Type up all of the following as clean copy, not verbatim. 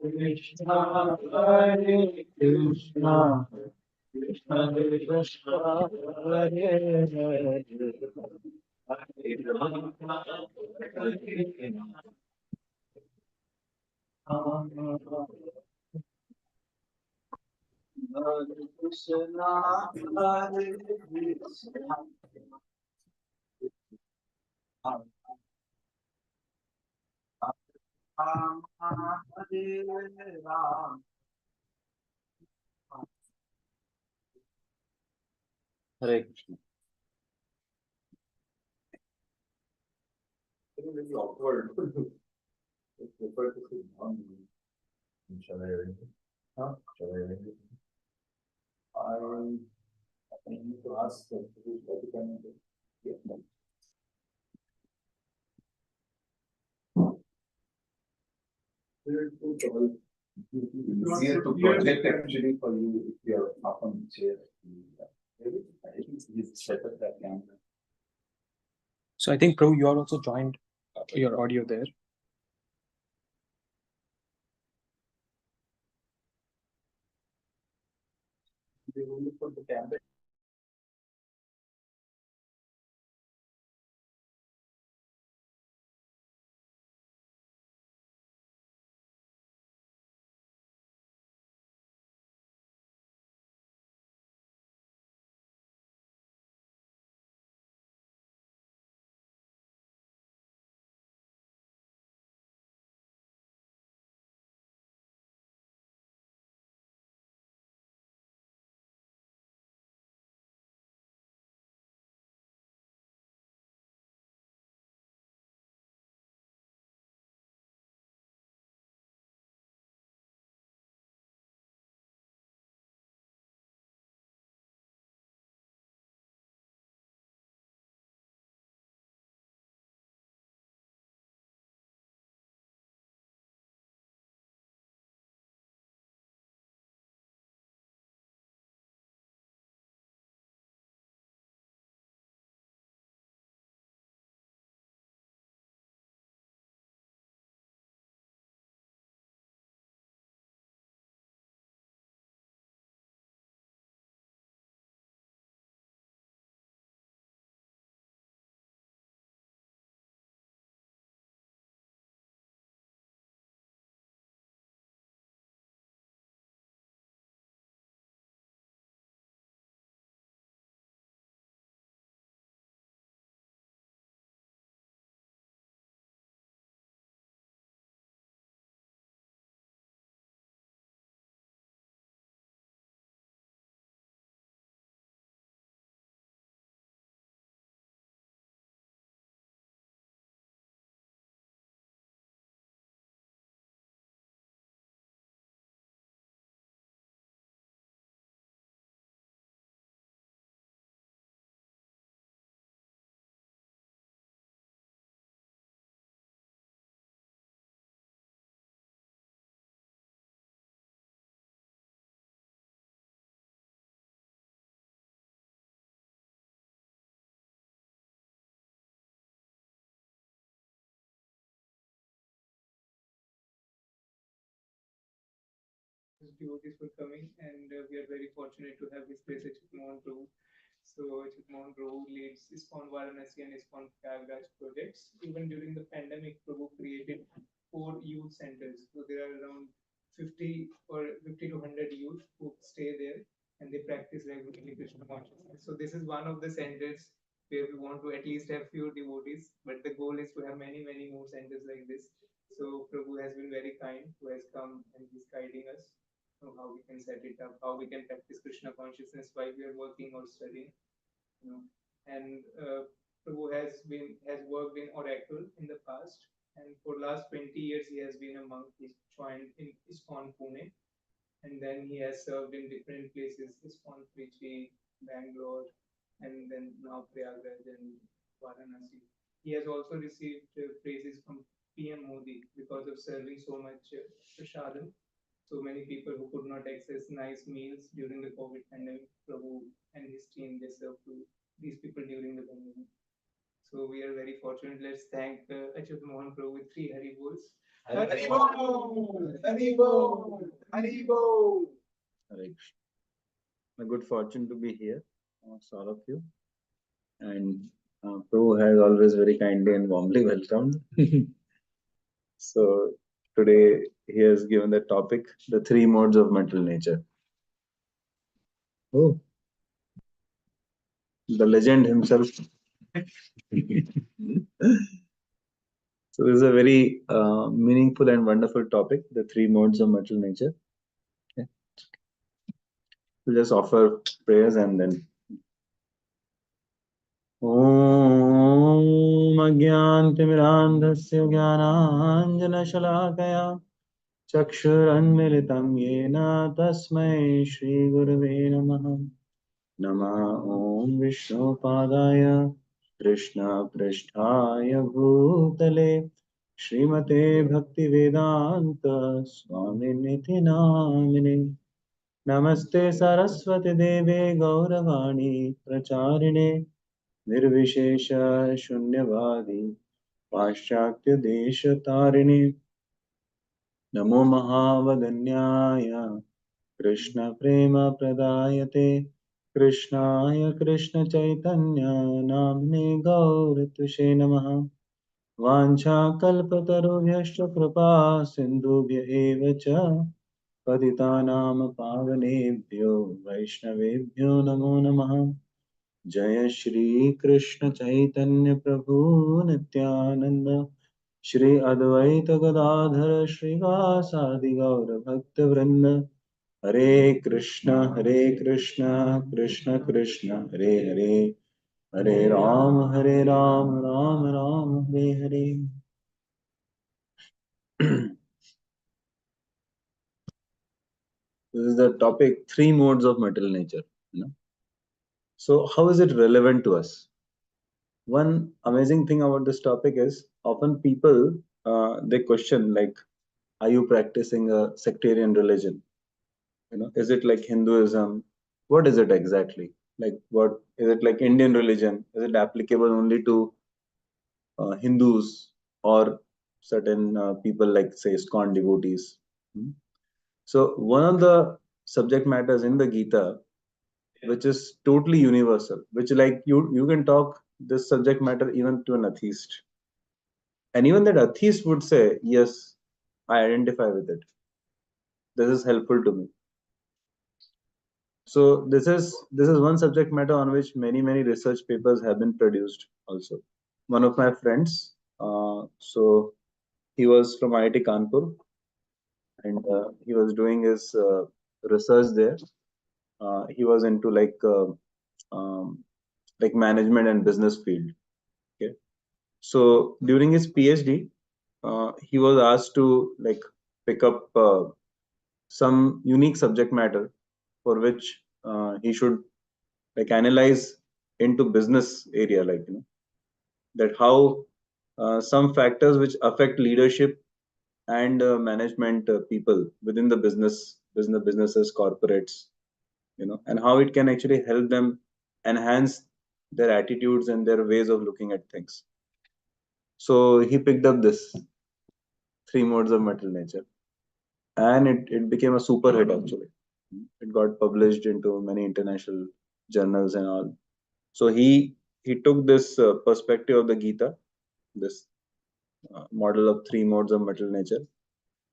Krishna Hare Krishna Krishna Krishna Hare Hare Hare Rama Hare Rama Hare It's very awkward. It's prefer to sit down. Shall I ring it? Huh? Shall I ring it? I need to ask the Vatican. Yeah. It's easier to project actually for you if you are up on the chair. I think he's set up that camera. So I think, Prabhu, you are also joined your audio there. They only put the camera. Devotees for coming, and we are very fortunate to have his place at Mohan Prabhu. So Mohan Prabhu leads ISKCON Varanasi and ISKCON Prayagraj projects. Even during the pandemic, Prabhu created 4 youth centers. So there are around 50 or 50 to 100 youth who stay there and they practice regularly Krishna consciousness. So this is one of the centers where we want to at least have few devotees, but the goal is to have many, many more centers like this. So Prabhu has been very kind, who has come and he's guiding us know how we can set it up, how we can practice Krishna consciousness while we are working or studying. You know, and Prabhu has worked in Oracle in the past, and for last 20 years he has been a monk. He's joined in ISKCON Pune, and then he has served in different places: ISKCON Trichy, Bangalore, and then now Prayagraj and Varanasi. He has also received praises from PM Modi because of serving so much prasadam. So many people who could not access nice meals during the COVID pandemic, Prabhu and his team, they served to these people during the pandemic. So we are very fortunate. Let's thank Achyuta Mohan Prabhu with 3 Hari Bols. Hari Bol! Hari Bol! Hari Bol! A good fortune to be here, all of you. And Prabhu has always very kindly and warmly welcomed. So today he has given the topic, the three modes of mental nature. Oh, the legend himself. So this is a very meaningful and wonderful topic, the three modes of mental nature. Okay. We'll just offer prayers and then ॐ अज्ञानतिमिरान्धस्य ज्ञानाञ्जनशलाकया चक्षुरन्मिलितं येन तस्मै श्रीगुरवे नमः। नमः ॐ विष्णुपादाय कृष्णपृष्ठाय भूतले श्रीमते भक्तिवेदान्त स्वामिनिति नामिने। नमस्ते सरस्वती देवे गौरवाणी प्रचारिणे निर्विशेष शून्यवादी पाश्चात्य देश तारिणे। नमो महावदन्याय कृष्ण प्रेम प्रदायते कृष्णाय कृष्ण चैतन्य नाम्ने गौरतुषे नमः। वाञ्छाकल्पतरुभ्यश्च कृपा सिन्धुभ्य एव च पतितानां पावनेभ्यो वैष्णवेभ्यो नमो नमः। जय श्री कृष्ण चैतन्य प्रभु नित्यानंद श्री अद्वैत गदाधर श्रीवासादि गौर भक्त वृंद। हरे कृष्ण कृष्ण कृष्ण हरे हरे, हरे Ram Ram Ram Hare Hare. This is the topic, three modes of mental nature. So how is it relevant to us? One amazing thing about this topic is often people they question like, are you practicing a sectarian religion? Is it like Hinduism? What is it exactly? Like, what is it like Indian religion? Is it applicable only to Hindus or certain people like say ISKCON devotees? Hmm? So one of the subject matters in the Gita, which is totally universal, which like you can talk this subject matter even to an atheist. And even that atheist would say, yes, I identify with it. This is helpful to me. So this is one subject matter on which many research papers have been produced also. One of my friends, so he was from IIT Kanpur and he was doing his research there. He was into um, like management and business field. Okay. So during his PhD, he was asked to like pick up some unique subject matter for which he should like analyze into business area, like that how some factors which affect leadership and management people within the businesses, corporates, and how it can actually help them enhance their attitudes and their ways of looking at things. So he picked up this three modes of mental nature, and it became a super hit actually. It got published into many international journals and all. So he took this perspective of the Gita, this model of three modes of mental nature,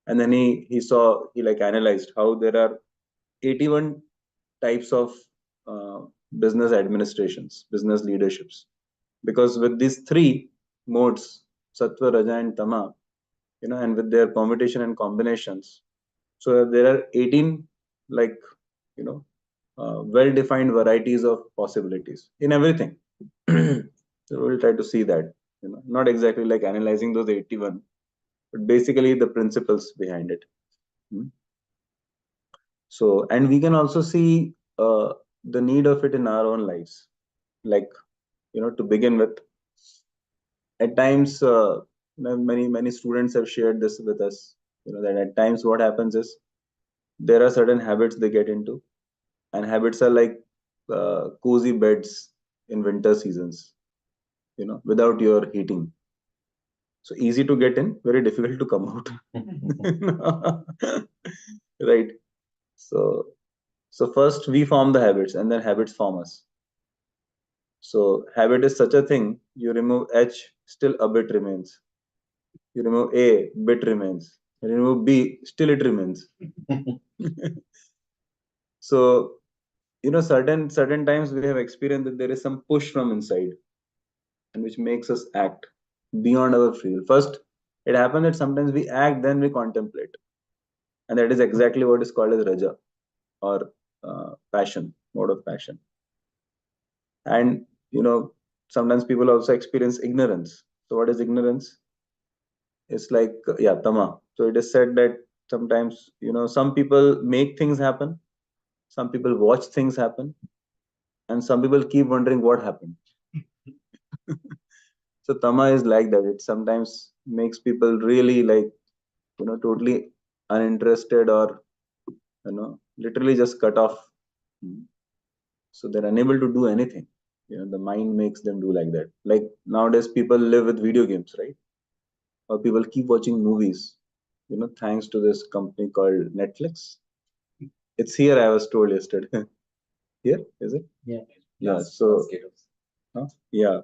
and then he like analyzed how there are 81 types of uh, business administrations, business leaderships, because with these three modes, sattva, raja, and tama, and with their permutation and combinations, so there are 18 like well-defined varieties of possibilities in everything. So we'll try to see that, not exactly like analyzing those 81, but basically the principles behind it. Hmm. So, and we can also see the need of it in our own lives. Like, to begin with, at times, many students have shared this with us. That at times what happens is there are certain habits they get into, and habits are like cozy beds in winter seasons. Without your heating, so easy to get in, very difficult to come out. Right. So first we form the habits and then habits form us. So habit is such a thing, you remove H, still a bit remains. You remove A, bit remains. remove B, still it remains. So, certain times we have experienced that there is some push from inside, and which makes us act beyond our free will. First, it happens that sometimes we act, then we contemplate, and that is exactly what is called as raja, or passion, mode of passion. And sometimes people also experience ignorance. So, what is ignorance? It's like tama. So it is said that sometimes some people make things happen, some people watch things happen, and some people keep wondering what happened. So tama is like that. It sometimes makes people really like totally uninterested, or literally just cut off. So they're unable to do anything. The mind makes them do like that. Like nowadays, people live with video games, right? Or people keep watching movies. Thanks to this company called Netflix. It's here, I was told yesterday. Here, is it? Yeah. Yeah. So, yeah,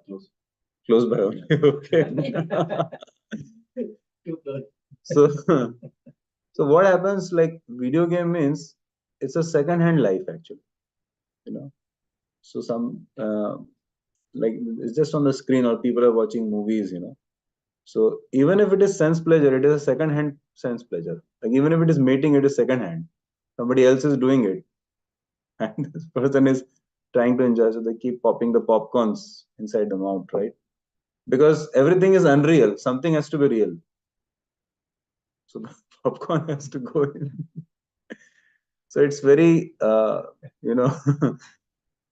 close by only. Okay. So, so what happens? Like video game means it's a second-hand life actually. So some like it's just on the screen, or people are watching movies. So even if it is sense pleasure, it is a second-hand sense pleasure. Like even if it is mating, it is second-hand. Somebody else is doing it, and this person is trying to enjoy. So they keep popping the popcorns inside the mouth, right? Because everything is unreal. Something has to be real. So the popcorn has to go in. So it's very,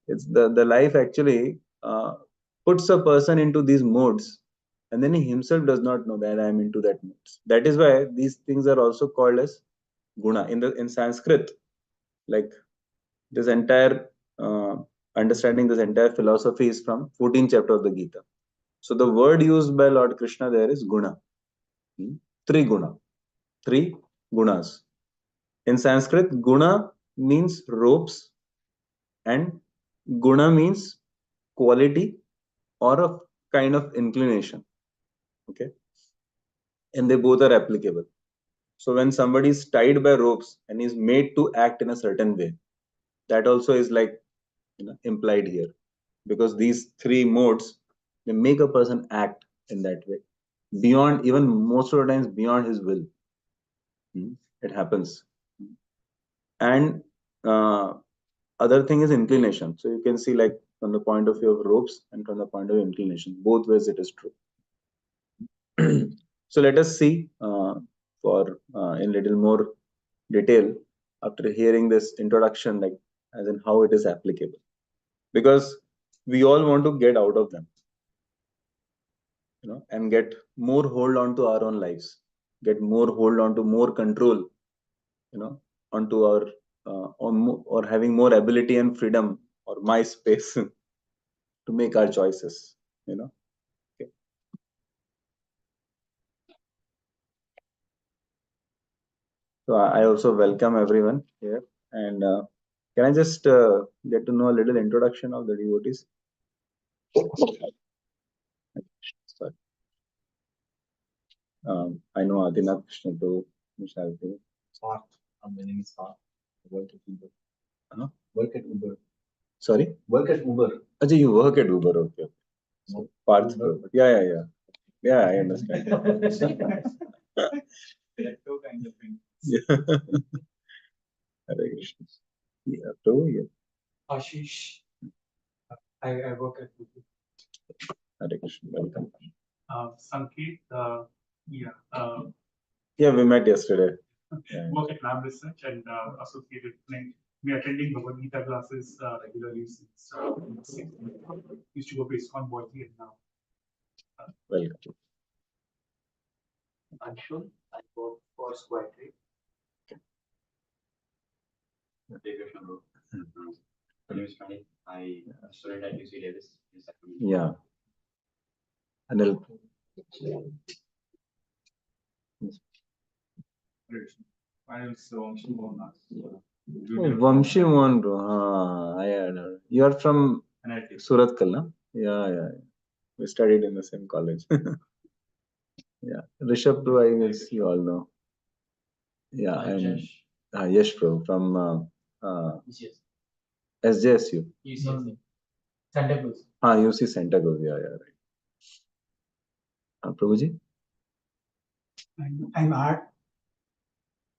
it's the life actually puts a person into these modes, and then he himself does not know that I am into that modes. That is why these things are also called as guna in Sanskrit. Like this entire understanding, this entire philosophy is from 14th chapter of the Gita. So the word used by Lord Krishna there is guna. Three guna, three gunas. In Sanskrit, guna means ropes, and guna means quality or a kind of inclination. Okay, and they both are applicable. So when somebody is tied by ropes and is made to act in a certain way, that also is like implied here, because these three modes, they make a person act in that way beyond, even most of the times beyond his will. It happens. And other thing is inclination. So you can see, like, from the point of view of ropes and from the point of inclination, both ways it is true. So let us see for in little more detail after hearing this introduction, like as in how it is applicable, because we all want to get out of them, and get more hold on to our own lives, get more hold on to more control, onto our or having more ability and freedom, or my space to make our choices. Okay. So I also welcome everyone here, and can I just get to know a little introduction of the devotees? Sorry. I know Adinath Krishna to Mishalti. My name is Parth. I work at Uber. Huh? Work at Uber. Sorry? Work at Uber. Ajay, you work at Uber, okay. So, Parth, yeah. Yeah, I understand. Two kinds of things. Yeah. Hare Krishna. Yeah, Prabhu, yeah. Ashish, I work at Google. Hare Krishna, welcome. Sanket, Yeah, we met yesterday. Yeah. work at Lab Research and associated me attending Bhagavad Gita classes regularly since used to go to ISKCON Boise and now. Welcome. Anshul, I work for Square Trade. My name is Pranit. I studied at UC Davis. Yeah. Anil. My name is Mohan. Vamshi Mohan, bro. You are from Surat Kal, na? Yeah. We studied in the same college. Yeah. Rishabh, bro, I guess you all know. Yeah, and Yash Prabhu from SJSU. Santa Cruz. UC Santa Cruz. Yeah, right. Prabhuji? I'm Art.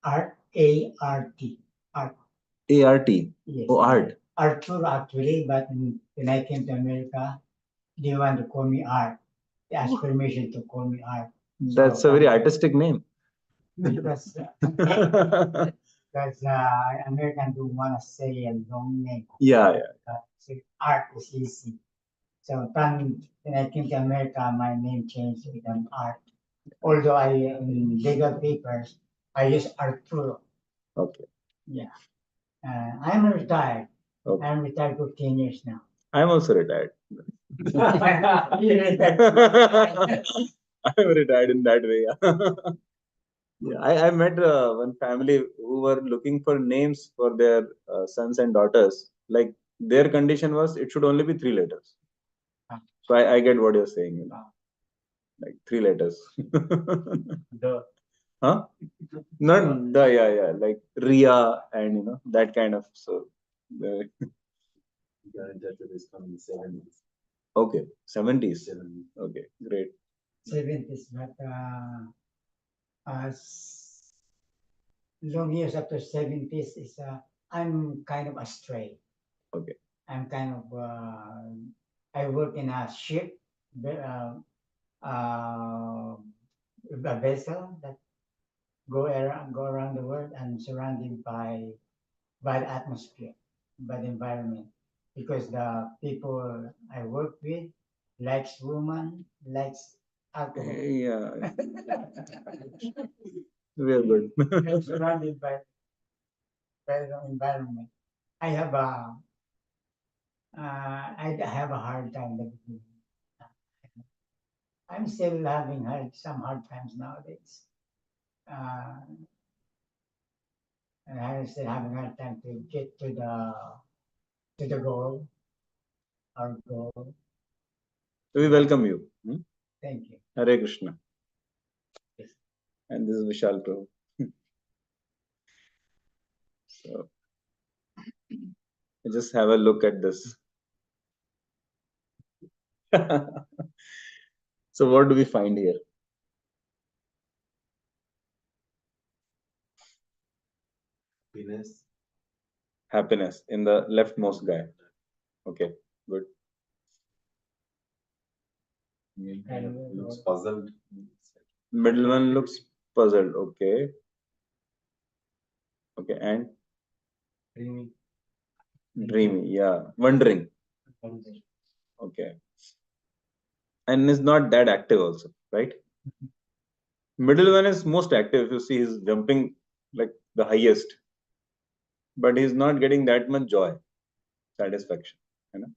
Art. Art. ART. Yes. Oh, Art. Arthur actually, but when I came to America, they want to call me Art. They asked permission to call me Art. That's a very artistic name. Because American don't want to say a long name. Yeah. So Art is easy. So when I came to America, my name changed to become Art. Although in legal papers, I use Arturo. Okay. Yeah. I'm retired. Okay. I'm retired 15 years now. I'm also retired. You're retired. I'm retired in that way. Yeah, I met one family who were looking for names for their sons and daughters. Like their condition was it should only be 3 letters. So I get what you're saying. You know, like 3 letters. Huh? Not the yeah, like Ria and that kind of so. The, okay, 70s. Okay, great. 70s, but long years after 70s is I'm kind of astray. Okay. I'm kind of I work in a ship, a vessel that go around the world and surrounded by the atmosphere, by the environment, because the people I work with likes woman, likes alcohol. Yeah, real good. I'm surrounded by the environment. I have a I have a hard time living. I'm still having some hard times nowadays. And I'm still having a hard time to get to the goal, our goal. We welcome you. Thank you. Hare Krishna. Yes. And this is Vishal Prabhu. So just have a look at this. So what do we find here? Happiness in the leftmost guy. Okay, good. Looks puzzled. Middle one looks puzzled. Okay. Okay, and dreamy. Yeah, wondering. Okay. And is not that active also, right? Middle one is most active. If you see, he's jumping like the highest, but he's not getting that much joy, satisfaction. You know?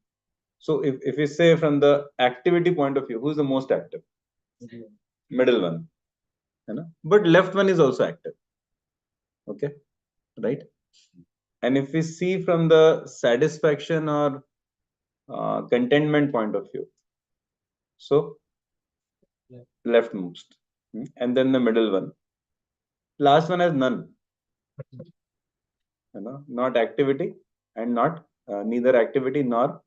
So if we say from the activity point of view, who's the most active? Middle one. You know? But left one is also active. Okay, right? And if we see from the satisfaction or contentment point of view, so leftmost, and then the middle one. Last one has none. Not activity and not neither activity nor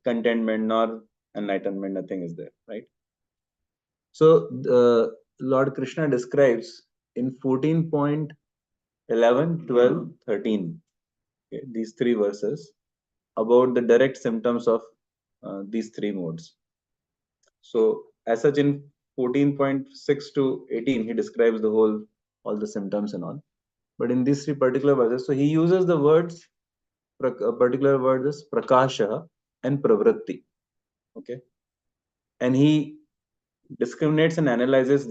contentment nor enlightenment. Nothing is there, right? So Lord Krishna describes in 14.11, 12, 13, okay, these 3 verses about the direct symptoms of these 3 modes. So as such in 14.6 to 18, he describes all the symptoms and all. But in these 3 particular verses, so he uses the words, particular words is prakasha and pravritti. Okay. And he discriminates and analyzes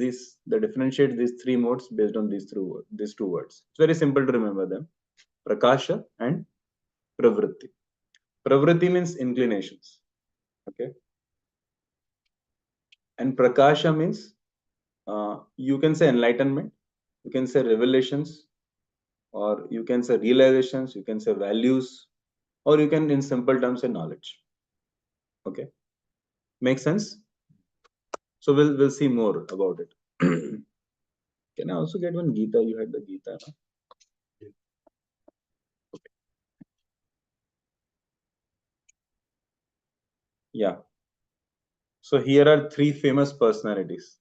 differentiates these 3 modes based on these 2 words. It's very simple to remember them. Prakasha and pravritti. Pravritti means inclinations. Okay. And prakasha means you can say enlightenment, you can say revelations, or you can say realizations, you can say values, or you can in simple terms say knowledge. Okay, make sense? So we'll see more about it. Can I also get one Gita? You had the Gita, no? Yeah. So here are three famous personalities.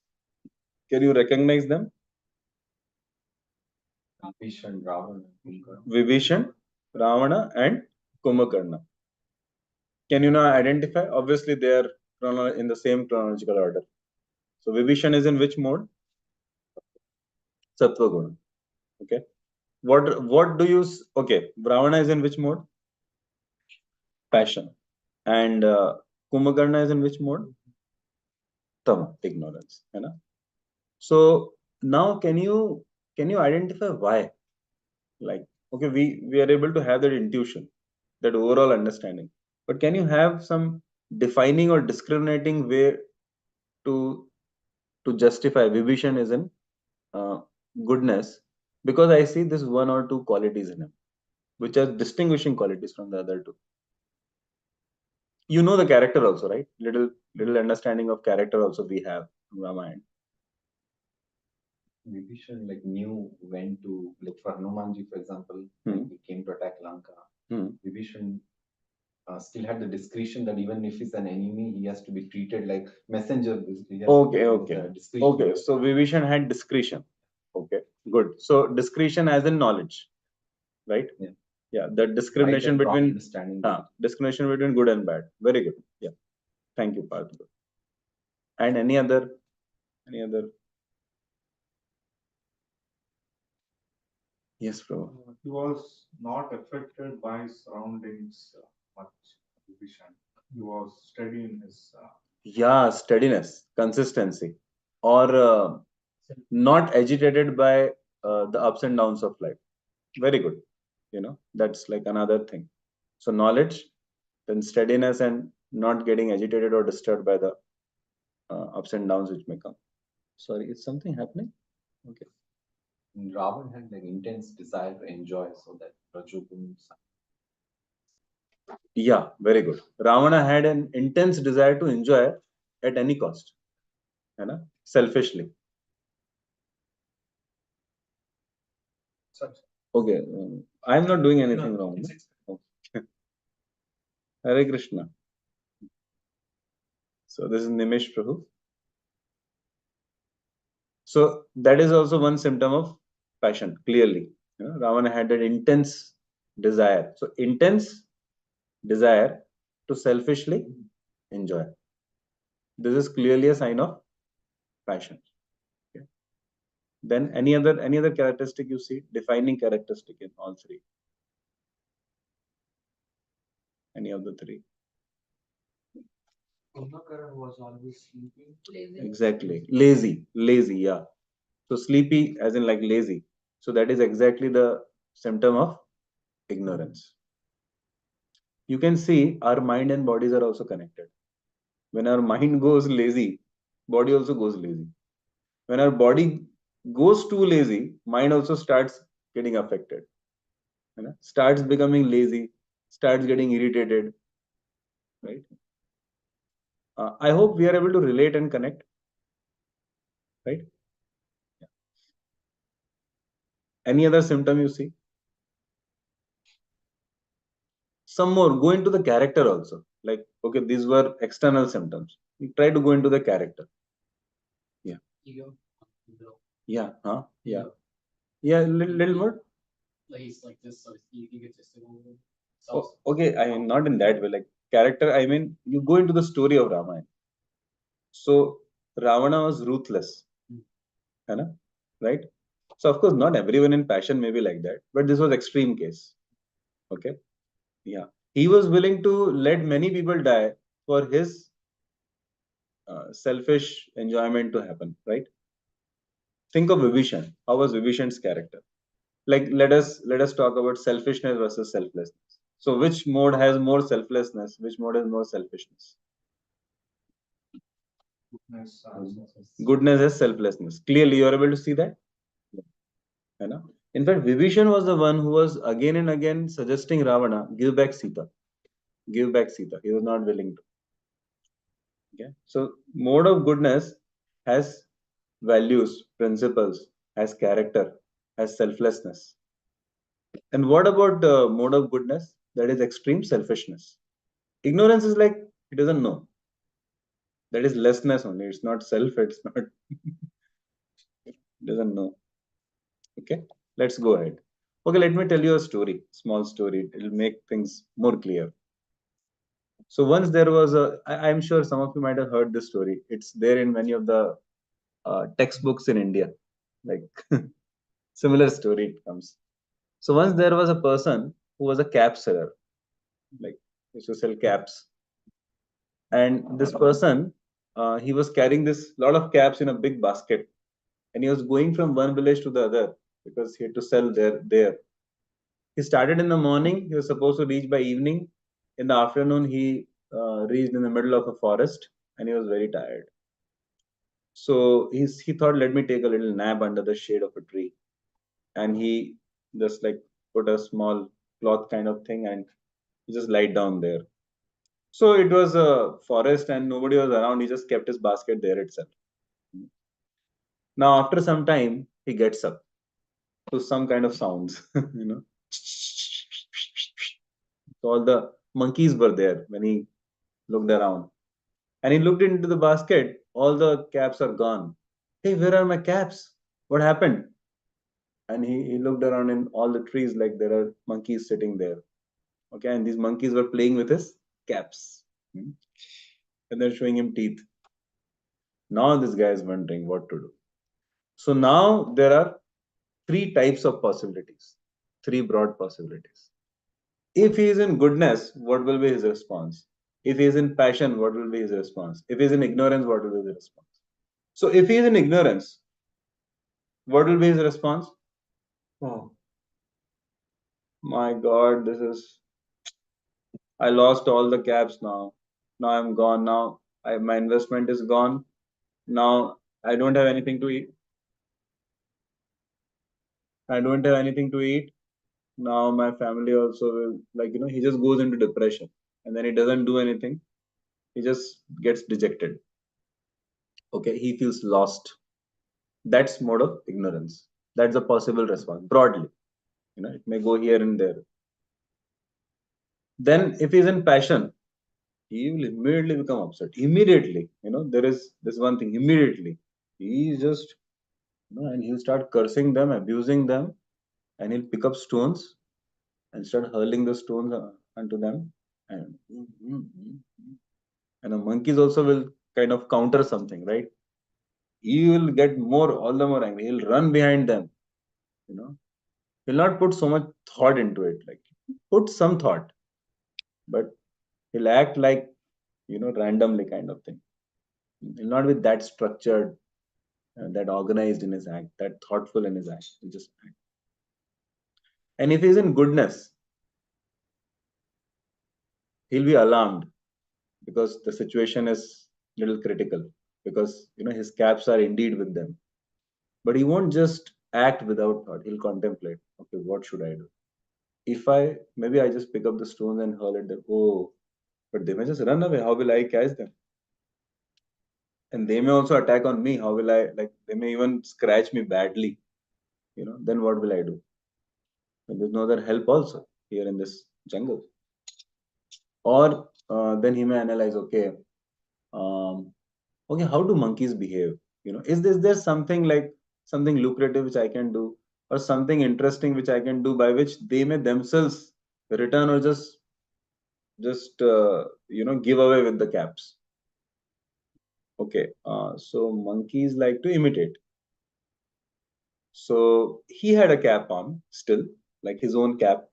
Can you recognize them? Vibhishan, Ravana, Kumbhakarna. Vibhishan, Ravana, and Kumbhakarna. Can you now identify? Obviously, they are in the same chronological order. So Vibhishan is in which mode? Sattva Guna. Okay. What do you? Okay. Ravana is in which mode? Passion. And Kumbhakarna is in which mode? Tama, ignorance. You know? So now can you identify why? Like, okay, we are able to have that intuition, that overall understanding. But can you have some defining or discriminating way to justify Vibhishan is in uh, goodness? Because I see this one or two qualities in him, which are distinguishing qualities from the other two. You know the character also, right? Little understanding of character also we have from Ramayana. Vibhishan knew when to, for Hanumanji, for example, when he came to attack Lanka. Vibhishan still had the discretion that even if he's an enemy, he has to be treated like messenger. Okay. So Vibhishan had discretion. Okay, good. So discretion as in knowledge, right? Yeah. The discrimination between good and bad. Very good. Yeah. Thank you, Partha. And any other? Yes, Prabhu. He was not affected by surroundings much. Vision. He was steady in his. Yeah, steadiness, consistency, or not agitated by the ups and downs of life. Very good. That's like another thing. So knowledge, then steadiness, and not getting agitated or disturbed by the ups and downs which may come. Sorry, is something happening? Okay. Ravan had intense desire to enjoy, so that Rajoguna. Yeah, very good. Ravana had an intense desire to enjoy at any cost, selfishly. Okay, I'm not doing anything wrong. Okay. Hare Krishna. So this is Nimish Prabhu. So that is also one symptom of passion, clearly. Ravana had an intense desire. So intense desire to selfishly enjoy. This is clearly a sign of passion. Okay. Then any other characteristic you see, defining characteristic in all three? Any of the three? Kumbhakarna was always sleeping. Exactly. Lazy, yeah. So sleepy as in like lazy. So that is exactly the symptom of ignorance. You can see our mind and bodies are also connected. When our mind goes lazy, body also goes lazy. When our body goes too lazy, mind also starts getting affected. Starts becoming lazy, starts getting irritated, right? I hope we are able to relate and connect, right? Yeah. Any other symptom you see? Some more, go into the character also. Like, okay, these were external symptoms. You try to go into the character. Yeah. Ego. Yeah. Huh? Yeah. Yeah. Little more. Like he's like this, so he's egotistical. Okay, I mean not in that way. Like character, I mean you go into the story of Ramayana. So Ravana was ruthless, right? So of course, not everyone in passion may be like that, but this was extreme case. Okay, yeah, he was willing to let many people die for his selfish enjoyment to happen, right? Think of Vibhishan. How was Vibhishan's character? Like let us talk about selfishness versus selflessness. So which mode has more selflessness? Which mode has more selfishness? Goodness is selflessness. Clearly, you are able to see that. In fact, Vibhishan was the one who was again and again suggesting Ravana, give back Sita. Give back Sita. He was not willing to. Okay. So, mode of goodness has values, principles, has character, has selflessness. And what about the mode of goodness? That is extreme selfishness. Ignorance is like he doesn't know. That is lessness only. It's not self. It's not. Doesn't know. Okay, let's go ahead. Okay, let me tell you a story, small story. It'll make things more clear. So once there was I'm sure some of you might have heard this story. It's there in many of the textbooks in India. Like similar story it comes. So once there was a person who was a cap seller, like used to sell caps, and this person he was carrying this lot of caps in a big basket, and he was going from one village to the other because he had to sell there. He started in the morning. He was supposed to reach by evening. In the afternoon, he reached in the middle of a forest, and he was very tired. So he thought, let me take a little nap under the shade of a tree, and he just like put a small cloth kind of thing, and he just lied down there. So it was a forest, and nobody was around. He just kept his basket there itself. Now, after some time, he gets up to some kind of sounds, you know. So all the monkeys were there when he looked around. And he looked into the basket. All the caps are gone. Hey, where are my caps? What happened? And he looked around in all the trees like there are monkeys sitting there. Okay, and these monkeys were playing with his caps. Hmm. And they're showing him teeth. Now this guy is wondering what to do. So now there are three types of possibilities, three broad possibilities. If he is in goodness, what will be his response? If he is in passion, what will be his response? If he is in ignorance, what will be his response? So if he is in ignorance, what will be his response? Oh my God, I lost all the caps now. Now I'm gone. Now my investment is gone. Now I don't have anything to eat. I don't have anything to eat. Now my family also will, like, he just goes into depression, and then he doesn't do anything. He just gets dejected. Okay, he feels lost. That's mode of ignorance. That's a possible response broadly. It may go here and there. Then if he's in passion, he will immediately become upset. Immediately, there is this one thing. Immediately, he just, and he'll start cursing them, abusing them, and he'll pick up stones and start hurling the stones onto them. And the monkeys also will kind of counter something, right? He will get all the more angry. He'll run behind them. He'll not put so much thought into it. Like, put some thought, but he'll act like, randomly kind of thing. He'll not be that structured, that organized in his act, that thoughtful in his act. He'll just act. And if he's in goodness, he'll be alarmed because the situation is little critical, because his caps are indeed with them. But he won't just act without thought. He'll contemplate. Okay, what should I do? If maybe I just pick up the stones and hurl at them. Oh, but they may just run away. How will I catch them? And they may also attack on me. How will I, like, they may even scratch me badly. Then what will I do? And there's no other help also here in this jungle. Or then he may analyze, okay, okay, how do monkeys behave? Is there something lucrative which I can do, or something interesting which I can do by which they may themselves return, or just give away with the caps? Okay, so monkeys like to imitate. So he had a cap on still, like his own cap.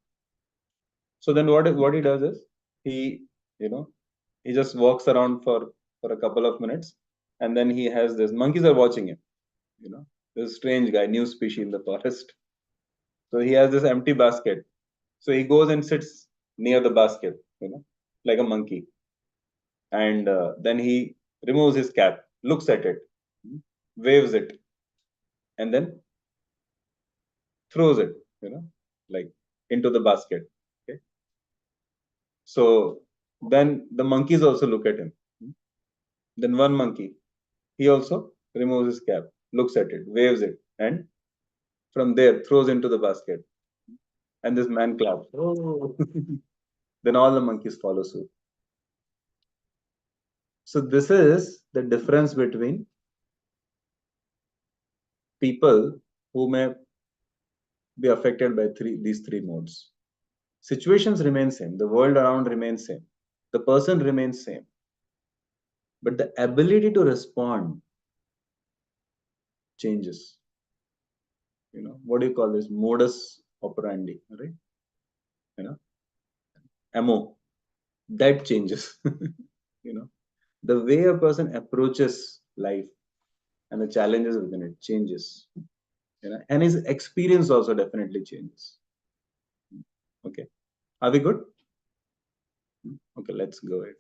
So then what he does is he you know he just walks around for a couple of minutes, and then he has this. Monkeys are watching him. This strange guy, new species in the forest. So he has this empty basket. So he goes and sits near the basket, like a monkey, and then he removes his cap, looks at it, waves it, and then throws it, like into the basket. Okay. So then the monkeys also look at him. Then one monkey, he also removes his cap, looks at it, waves it, and from there throws into the basket. And this man claps. Oh. Then all the monkeys follow suit. So this is the difference between people who may be affected by these three modes. Situations remain same. The world around remains same. The person remains same. But the ability to respond changes. What do you call this? Modus operandi, right? MO. That changes. The way a person approaches life and the challenges within it changes. And his experience also definitely changes. Okay. Are we good? Okay, let's go ahead.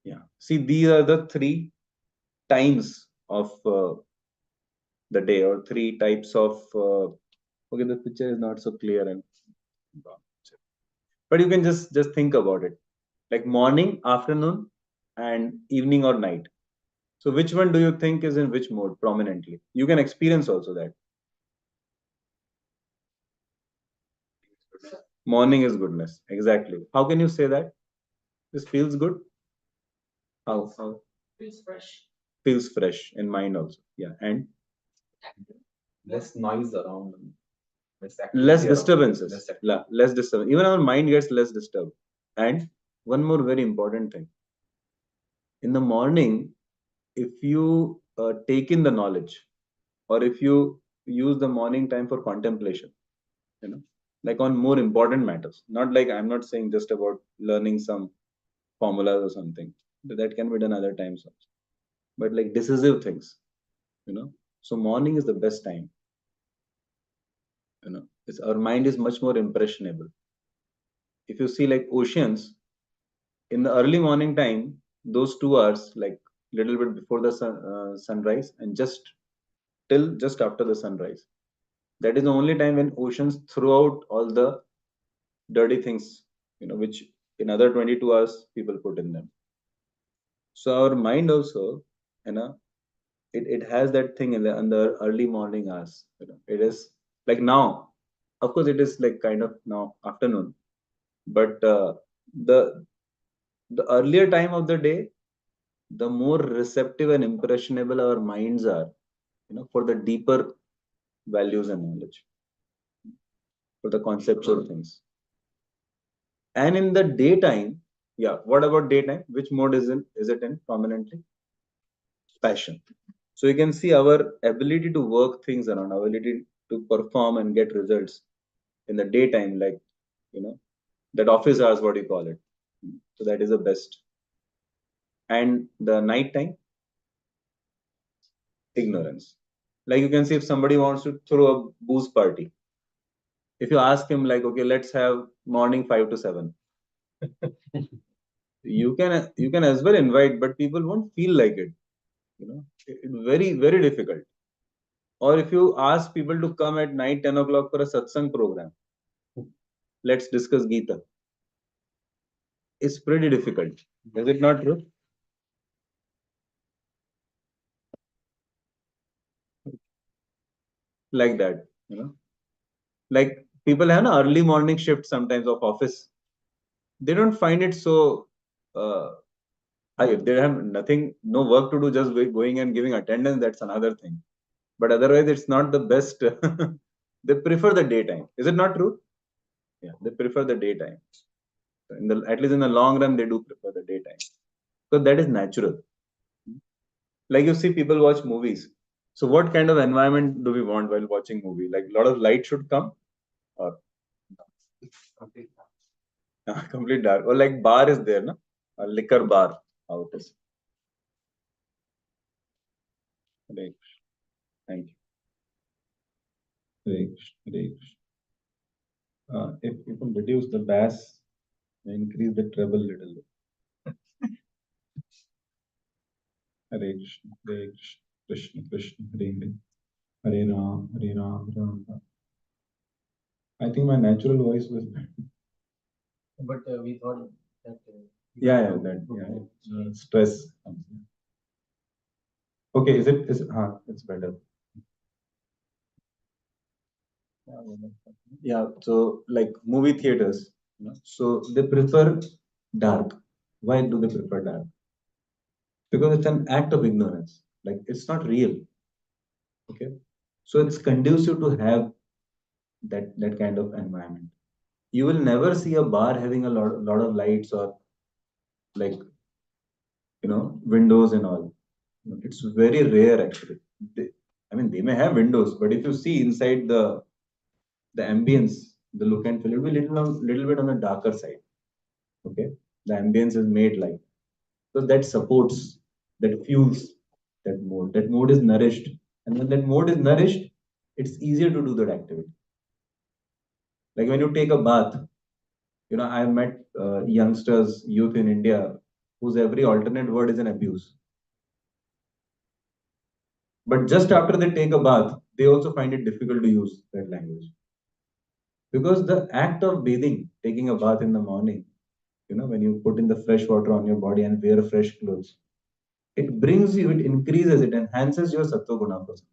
Yeah. See, these are the three times of the day, or three types of. Okay, the picture is not so clear, but you can just think about it, like morning, afternoon, and evening or night. So, which one do you think is in which mode prominently? You can experience also that. Morning is goodness. Exactly. How can you say that? This feels good. How? Feels fresh. Feels fresh in mind also. Yeah, and less noise around. Less disturbances. Less disturbance. Even our mind gets less disturbed. And one more very important thing. In the morning, if you take in the knowledge, or if you use the morning time for contemplation, like on more important matters, not like, I'm not saying just about learning some formulas or something, that can be done other times also, but like decisive things, so morning is the best time. Our mind is much more impressionable. If you see like oceans, in the early morning time, those 2 hours, like little bit before the sunrise, and just till just after the sunrise, that is the only time when oceans throw out all the dirty things, which in other 22 hours people put in them. So our mind also, it has that thing in the early morning hours. It is like now, of course, it is like kind of now afternoon, but the earlier time of the day, the more receptive and impressionable our minds are, for the deeper values and knowledge, for the conceptual things. And in the daytime, yeah, what about daytime? Which mode is it in prominently? Passion. So you can see our ability to work things around, our ability to perform and get results in the daytime, like, that office hours, what you call it. So that is the best. And the night time, ignorance. Like you can see if somebody wants to throw a booze party, if you ask him like, okay, let's have morning 5 to 7, you can as well invite, but people won't feel like it. It's very, very difficult. Or if you ask people to come at night 10 o'clock for a satsang program, let's discuss Gita, it's pretty difficult. Is it not true? Like that, like people have an early morning shift sometimes of office. They don't find it so. They have nothing, no work to do, just going and giving attendance. That's another thing. But otherwise, it's not the best. They prefer the daytime. Is it not true? Yeah, they prefer the daytime. At least in the long run, they do prefer the daytime. So that is natural. Like you see, people watch movies. So what kind of environment do we want while watching movie? Like a lot of light should come, or complete dark, or like bar is there, no? A liquor bar, how it is. Right. Thank you. Right. If you can reduce the bass, increase the treble little bit. Hare Krishna, Hare Krishna, Krishna Krishna, Hare Hare, Hare Ram, Hare Ram, Ram Ram. I think my natural voice was. But we thought that. Yeah, stress. Okay, it's better. Yeah, so like movie theaters, so they prefer dark. Why do they prefer dark? Because it's an act of ignorance. Like it's not real. Okay, so it's conducive to have that kind of environment. You will never see a bar having a lot of lights or like windows and all. It's very rare actually. I mean, they may have windows, but if you see inside the ambience, the look and feel, it will be little bit on the darker side. Okay, the ambience is made like so that supports, that fuels that mode. That mode is nourished, and when that mode is nourished, it's easier to do that activity. Like when you take a bath, I met youngsters, youth in India, whose every alternate word is an abuse. But just after they take a bath, they also find it difficult to use that language. Because the act of bathing, taking a bath in the morning, when you put in the fresh water on your body and wear fresh clothes, it brings you, it increases, it enhances your sattva guna person.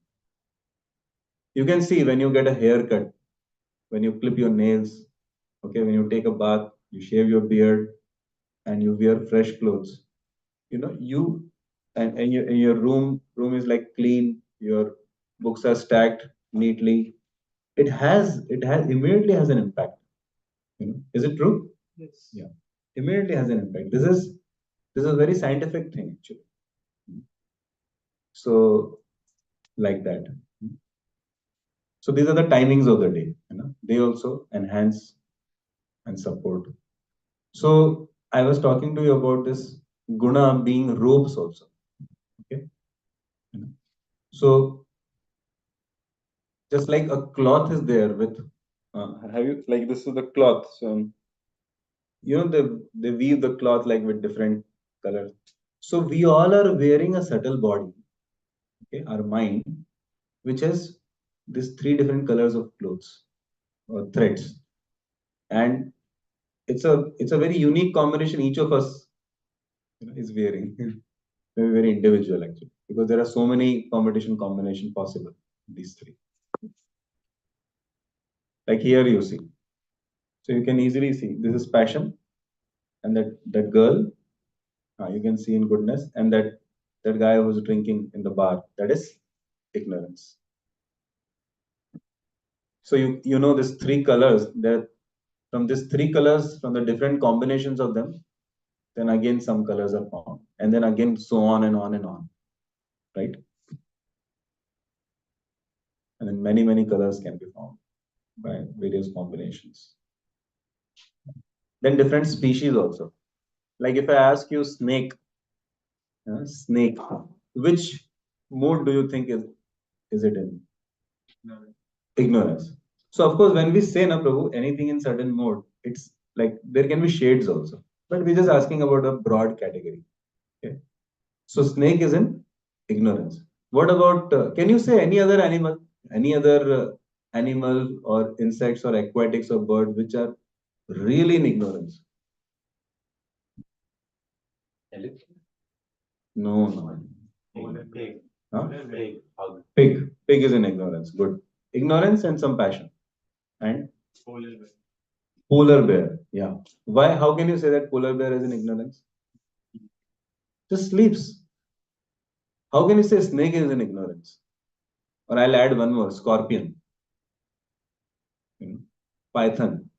You can see when you get a haircut, when you clip your nails, okay, when you take a bath, you shave your beard, and you wear fresh clothes. You and your room is like clean. Your books are stacked neatly. It has immediately has an impact. Is it true? Yes. Yeah, immediately has an impact. This is a very scientific thing actually. So like that. So these are the timings of the day. They also enhance and support. So I was talking to you about this guna being robes also. Okay. So just like a cloth is there with, have you like this is the cloth. So they weave the cloth like with different colors. So we all are wearing a subtle body. Okay, our mind, which has these three different colors of clothes or threads, and it's a very unique combination each of us is wearing. Very very individual actually, because there are so many combination possible. These three, like here you see, so you can easily see this is passion, and that girl, you can see in goodness, and that guy who's drinking in the bar, that is ignorance. So you know these three colors, that from these three colors, from the different combinations of them, then again some colors are formed, and then again so on and on and on, right? And then many colors can be formed by various combinations. Then different species also. Like if I ask you snake, which mode do you think is it in? Ignorance. So of course, when we say na Prabhu, anything in certain mode, it's like there can be shades also. But we're just asking about a broad category. Okay. So snake is in ignorance. What about? Can you say any other animal? Any other animal or insects or aquatics or birds which are really in ignorance? Elephant. No, no. Pig. Huh? Pig. Hug. Pig. Pig is in ignorance. Good. Ignorance and some passion. And polar bear. Yeah. Why? How can you say that polar bear is in ignorance? Just sleeps. How can you say snake is in ignorance? Or I'll add one more, scorpion, python.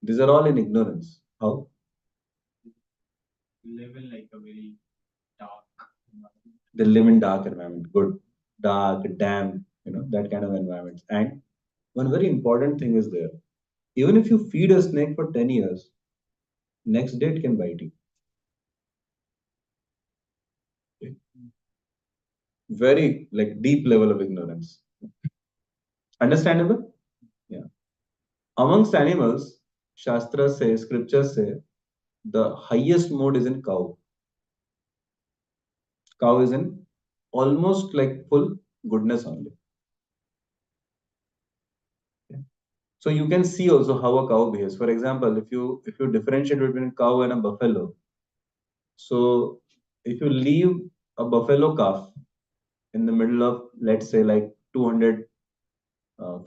These are all in ignorance. How? Live in like a very dark environment. They live in dark environment. Good. Dark, damp, that kind of environment. And one very important thing is there. Even if you feed a snake for 10 years, next day it can bite you. Okay. Very like deep level of ignorance. Understandable? Yeah. Amongst animals, Shastras say, scriptures say, the highest mode is in cow. Cow is in almost like full goodness only. Okay. So you can see also how a cow behaves. For example, if you differentiate between a cow and a buffalo, so if you leave a buffalo calf in the middle of, let's say, like 200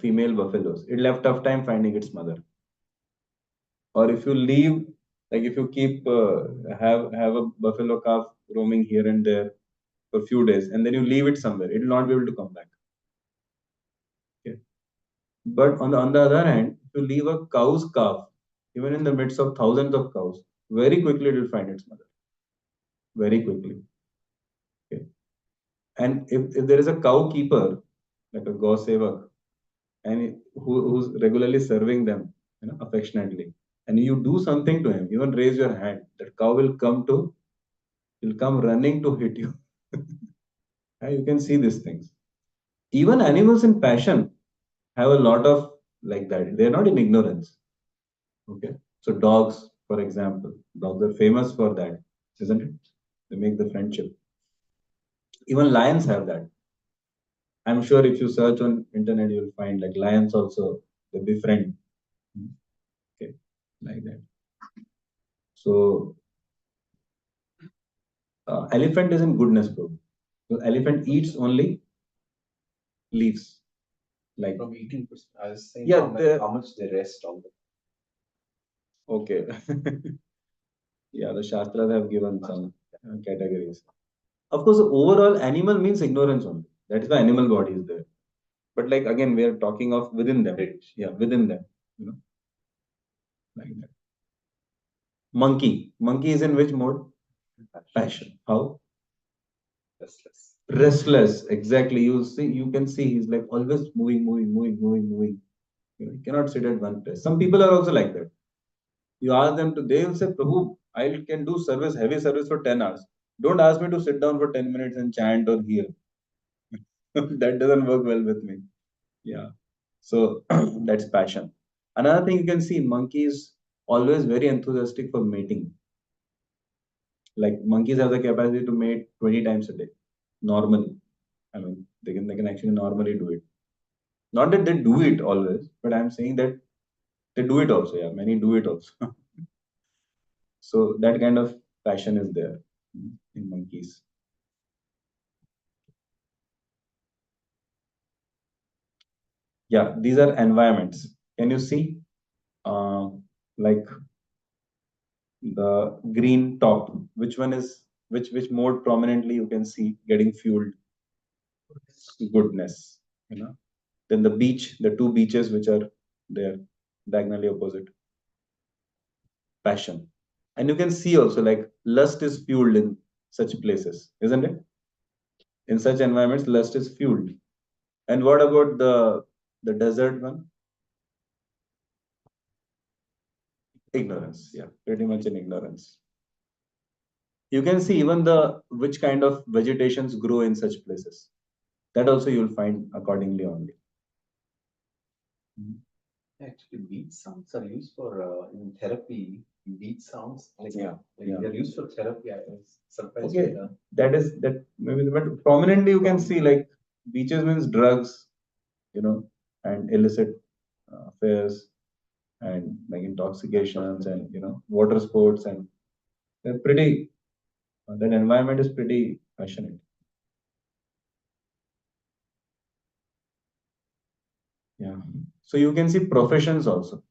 female buffaloes, it'll have tough time finding its mother. Or if you leave, like if you keep have a buffalo calf roaming here and there for a few days, and then you leave it somewhere, it will not be able to come back. Okay. But on the other hand, if you leave a cow's calf, even in the midst of thousands of cows, very quickly it will find its mother. Very quickly. Okay. And if there is a cow keeper, like a go sevak, and who's regularly serving them, affectionately, and you do something to him, even raise your hand, that cow will come running to hit you. You can see these things. Even animals in passion have a lot of like that. They're not in ignorance. Okay. So dogs, for example, dogs are famous for that, isn't it? They make the friendship. Even lions have that. I'm sure if you search on internet, you'll find like lions also, they befriend. Okay. Like that. So elephant is in goodness, bro. So elephant eats only leaves. Like From eating, I was saying yeah, how much they rest on the. Okay. Yeah, the Shastras have given some categories. Of course, overall animal means ignorance only. That is why animal body is there. But like again, we are talking of within them. Yeah, within them. Like that. Monkey. Monkey is in which mode? Passion. How? Restless. Restless. Exactly. You can see he's like always moving. He cannot sit at one place. Some people are also like that. You ask them to, they will say, Prabhu, I can do heavy service for 10 hours. Don't ask me to sit down for 10 minutes and chant or hear. That doesn't work well with me. Yeah. So that's passion. Another thing you can see, monkeys always very enthusiastic for mating. Like monkeys have the capacity to mate 20 times a day. Normally. I mean, they can actually normally do it. Not that they do it always, but I'm saying that they do it also. Yeah, many do it also. So that kind of passion is there in monkeys. Yeah, these are environments. Can you see like the green top? Which one is which mode prominently you can see getting fueled? Goodness. Then the beach, the two beaches which are there, diagonally opposite. Passion. And you can see also like lust is fueled in such places, isn't it? In such environments, lust is fueled. And what about the desert one? Ignorance. Yeah, pretty much in ignorance. You can see even the which kind of vegetations grow in such places. That also you'll find accordingly only. Actually, beat sounds are used for in therapy. Beat sounds Yeah. they're used for therapy. I was surprised. Okay, that is that maybe, but prominently you can see like beaches means drugs, and illicit affairs and like intoxications and water sports, and they're pretty. That environment is pretty passionate. Yeah. So you can see professions also.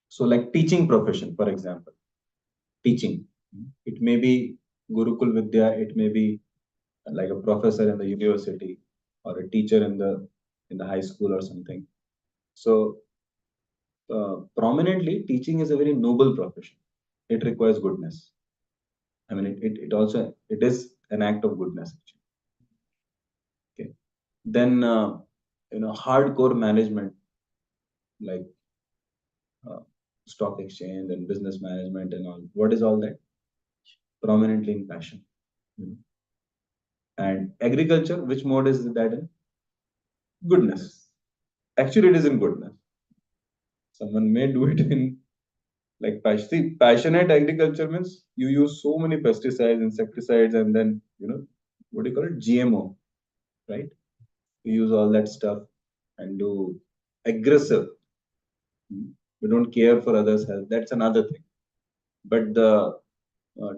So like teaching profession, for example, teaching. It may be Gurukul Vidya, it may be like a professor in the university or a teacher in the high school or something. So prominently, teaching is a very noble profession. It requires goodness. I mean, it also it is an act of goodness. Actually. Okay. Then hardcore management like uh, stock exchange and business management and all. What is all that? Prominently in passion. And agriculture, which mode is that in? Goodness. Actually, it is in goodness. Someone may do it in like passion. See, passionate agriculture means you use so many pesticides, insecticides, and then what do you call it? GMO, right? You use all that stuff and do aggressive. We don't care for others' health. That's another thing. But the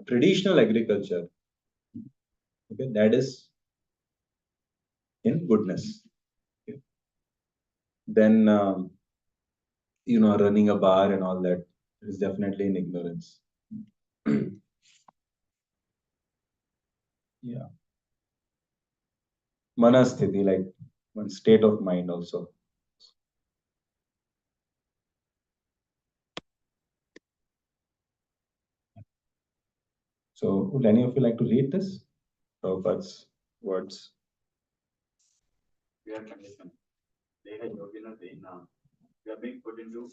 traditional agriculture, Okay, that is in goodness. Okay. Then running a bar and all that is definitely in ignorance. Yeah. Manasthiti, like one state of mind also. So would any of you like to read this? Prabhupada's words. We are conditioned. Deha yogina dena. We are being put into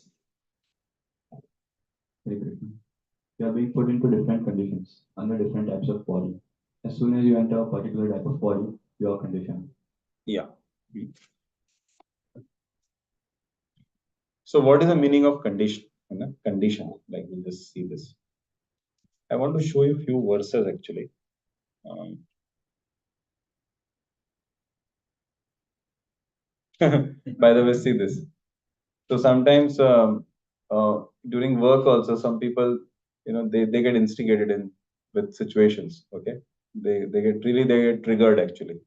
you are being put into different conditions under different types of body. As soon as you enter a particular type of body, you are conditioned. Yeah. So what is the meaning of condition? Condition, like we'll just see this. I want to show you a few verses actually. By the way, see this. So sometimes during work also, some people, they get instigated in with situations. Okay, they get triggered actually.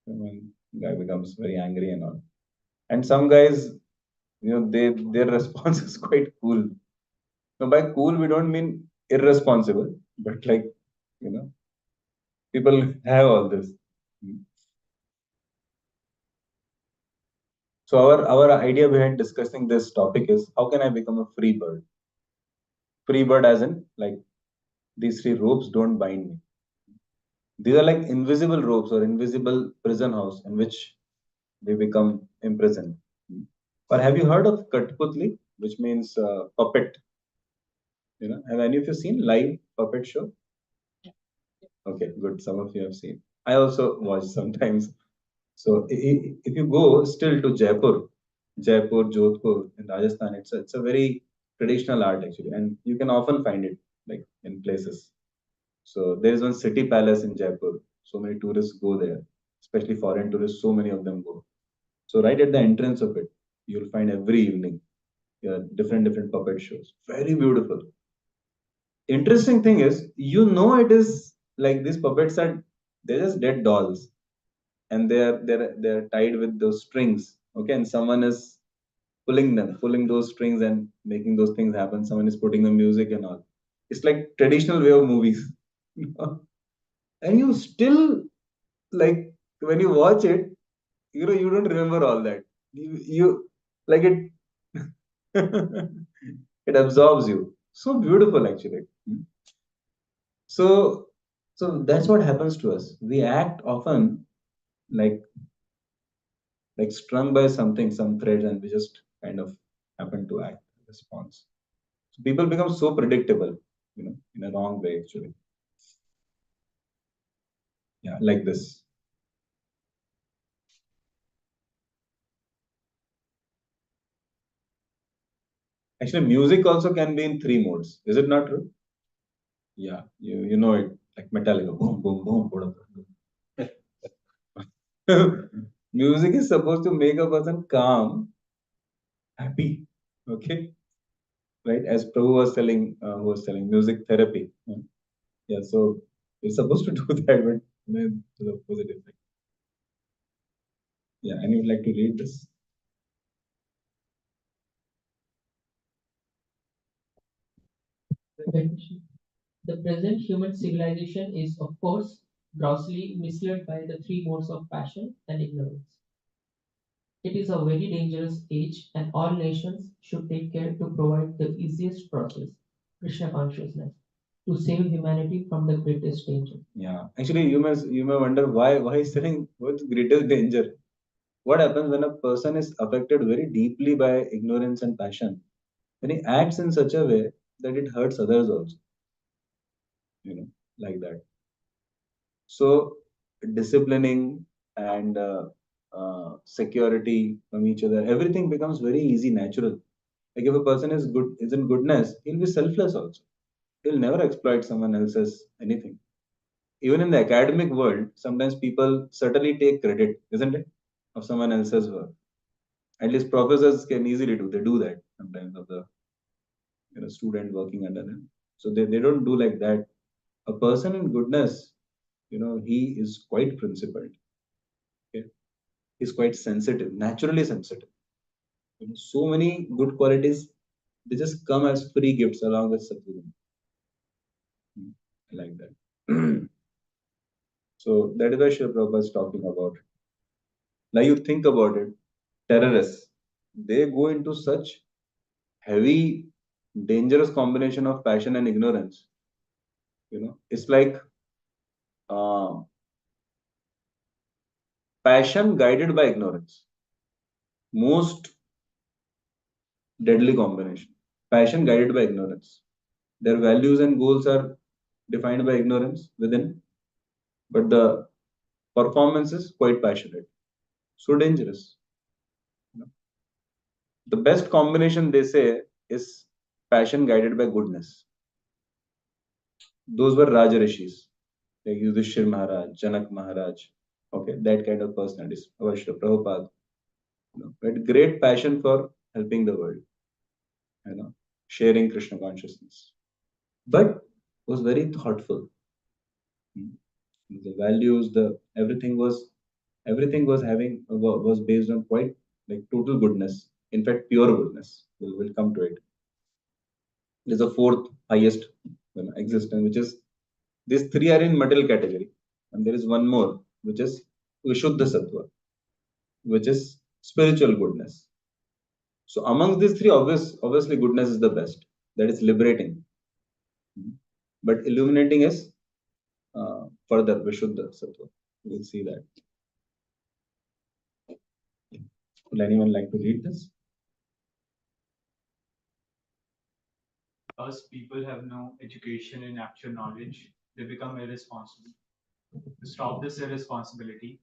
When guy becomes very angry and all. And some guys, their response is quite cool. Now, by cool, we don't mean irresponsible, but like, people have all this. So our idea behind discussing this topic is how can I become a free bird? Free bird as in like these three ropes don't bind me. These are like invisible ropes or invisible prison house in which we become imprisoned. Or have you heard of Katputli, which means puppet? Have any of you seen live puppet show? Okay, good. Some of you have seen. I also watch sometimes. So if you go still to Jaipur, Jodhpur in Rajasthan, it's a very traditional art actually, and you can often find it like in places. So there is one city palace in Jaipur. So many tourists go there, especially foreign tourists. So many of them go. So right at the entrance of it, you'll find every evening different puppet shows. Very beautiful. Interesting thing is, it is like these puppets are they're just dead dolls, and they're tied with those strings. Okay, and someone is pulling those strings and making those things happen. Someone is putting the music and all. It's like traditional way of movies. And you still like when you watch it, you don't remember all that. You like it. It absorbs you. So beautiful, actually. So, so that's what happens to us. We act often like strung by something, some thread, and we just kind of happen to act response. So people become so predictable, in a wrong way, actually. Yeah, like this. Actually, music also can be in three modes. Is it not true? Yeah, you know it, like Metallica, boom, boom, boom, boom. Music is supposed to make a person calm, happy. Okay, right? As Prabhu was telling, music therapy. Yeah, so you're supposed to do that, but to the opposite effect. Yeah, and you'd like to read this? The present human civilization is, of course, grossly misled by the three modes of passion and ignorance. It is a very dangerous age, and all nations should take care to provide the easiest process, Krishna consciousness, to save humanity from the greatest danger. Yeah, actually, you may wonder why is saying what's greatest danger? What happens when a person is affected very deeply by ignorance and passion? When he acts in such a way that it hurts others also, like that. So disciplining and security from each other, everything becomes very easy, natural. Like if a person is in goodness, he'll be selfless also. He'll never exploit someone else's anything. Even in the academic world, sometimes people certainly take credit, isn't it, of someone else's work. At least professors can easily do. They do that sometimes of the student working under them. So they don't do like that. A person in goodness, he is quite principled. Okay, he's quite sensitive, naturally sensitive. So many good qualities, they just come as free gifts along with Satguru. I like that. So that is why Sri Prabhupada is talking about. Now you think about it, terrorists, they go into such heavy, dangerous combination of passion and ignorance. It's like uh, passion guided by ignorance. Most deadly combination. Passion guided by ignorance. Their values and goals are defined by ignorance within, but the performance is quite passionate. So dangerous. The best combination, they say, is passion guided by goodness. Those were Rajarishis, like Yudhishthir Maharaj, Janak Maharaj. Okay, that kind of personalities. Avashra Prabhupada. Had great passion for helping the world, sharing Krishna consciousness, but was very thoughtful. The values, the everything was was based on quite like total goodness. In fact, pure goodness. We'll come to it. There's a fourth highest existence, which is these three are in material category, and there is one more, which is Vishuddha Sattva, which is spiritual goodness. So among these three, obviously goodness is the best. That is liberating. But illuminating is further Vishuddha Sattva. We'll see that. Would anyone like to read this? Because people have no education and actual knowledge, they become irresponsible. To stop this irresponsibility,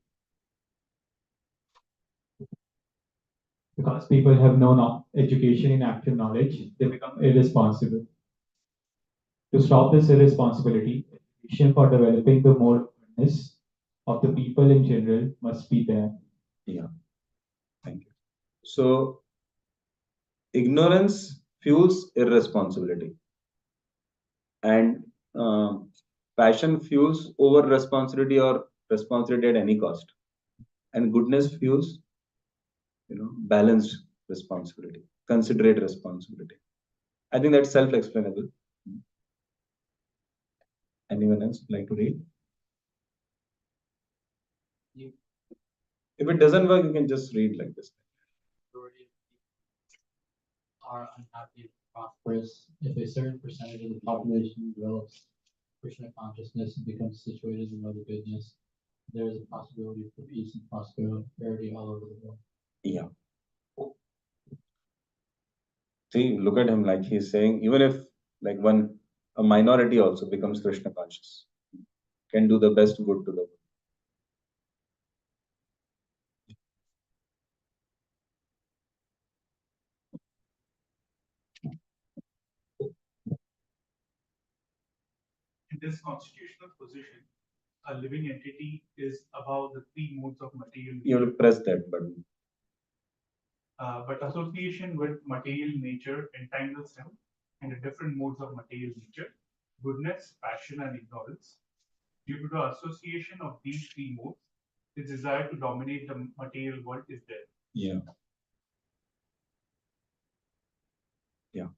because people have no education in actual knowledge, they become irresponsible. To stop this irresponsibility, education for developing the moral goodness of the people in general must be there. Yeah. Thank you. So, ignorance fuels irresponsibility, and passion fuels over responsibility or responsibility at any cost, and goodness fuels, balanced responsibility, considerate responsibility. I think that's self-explainable. Anyone else like to read? If it doesn't work, you can just read like this. Are unhappy and prosperous if a certain percentage of the population develops Krishna consciousness and becomes situated in loving goodness, there is a possibility for peace and prosperity all over the world. Yeah. See, look at him, like he's saying, even if like a minority also becomes Krishna conscious, can do the best good to the world. In this constitutional position, a living entity is above the three modes of material. You will press that button. But association with material nature entangles him in the different modes of material nature: goodness, passion, and ignorance. Due to the association of these three modes, the desire to dominate the material world is there. Yeah. Yeah.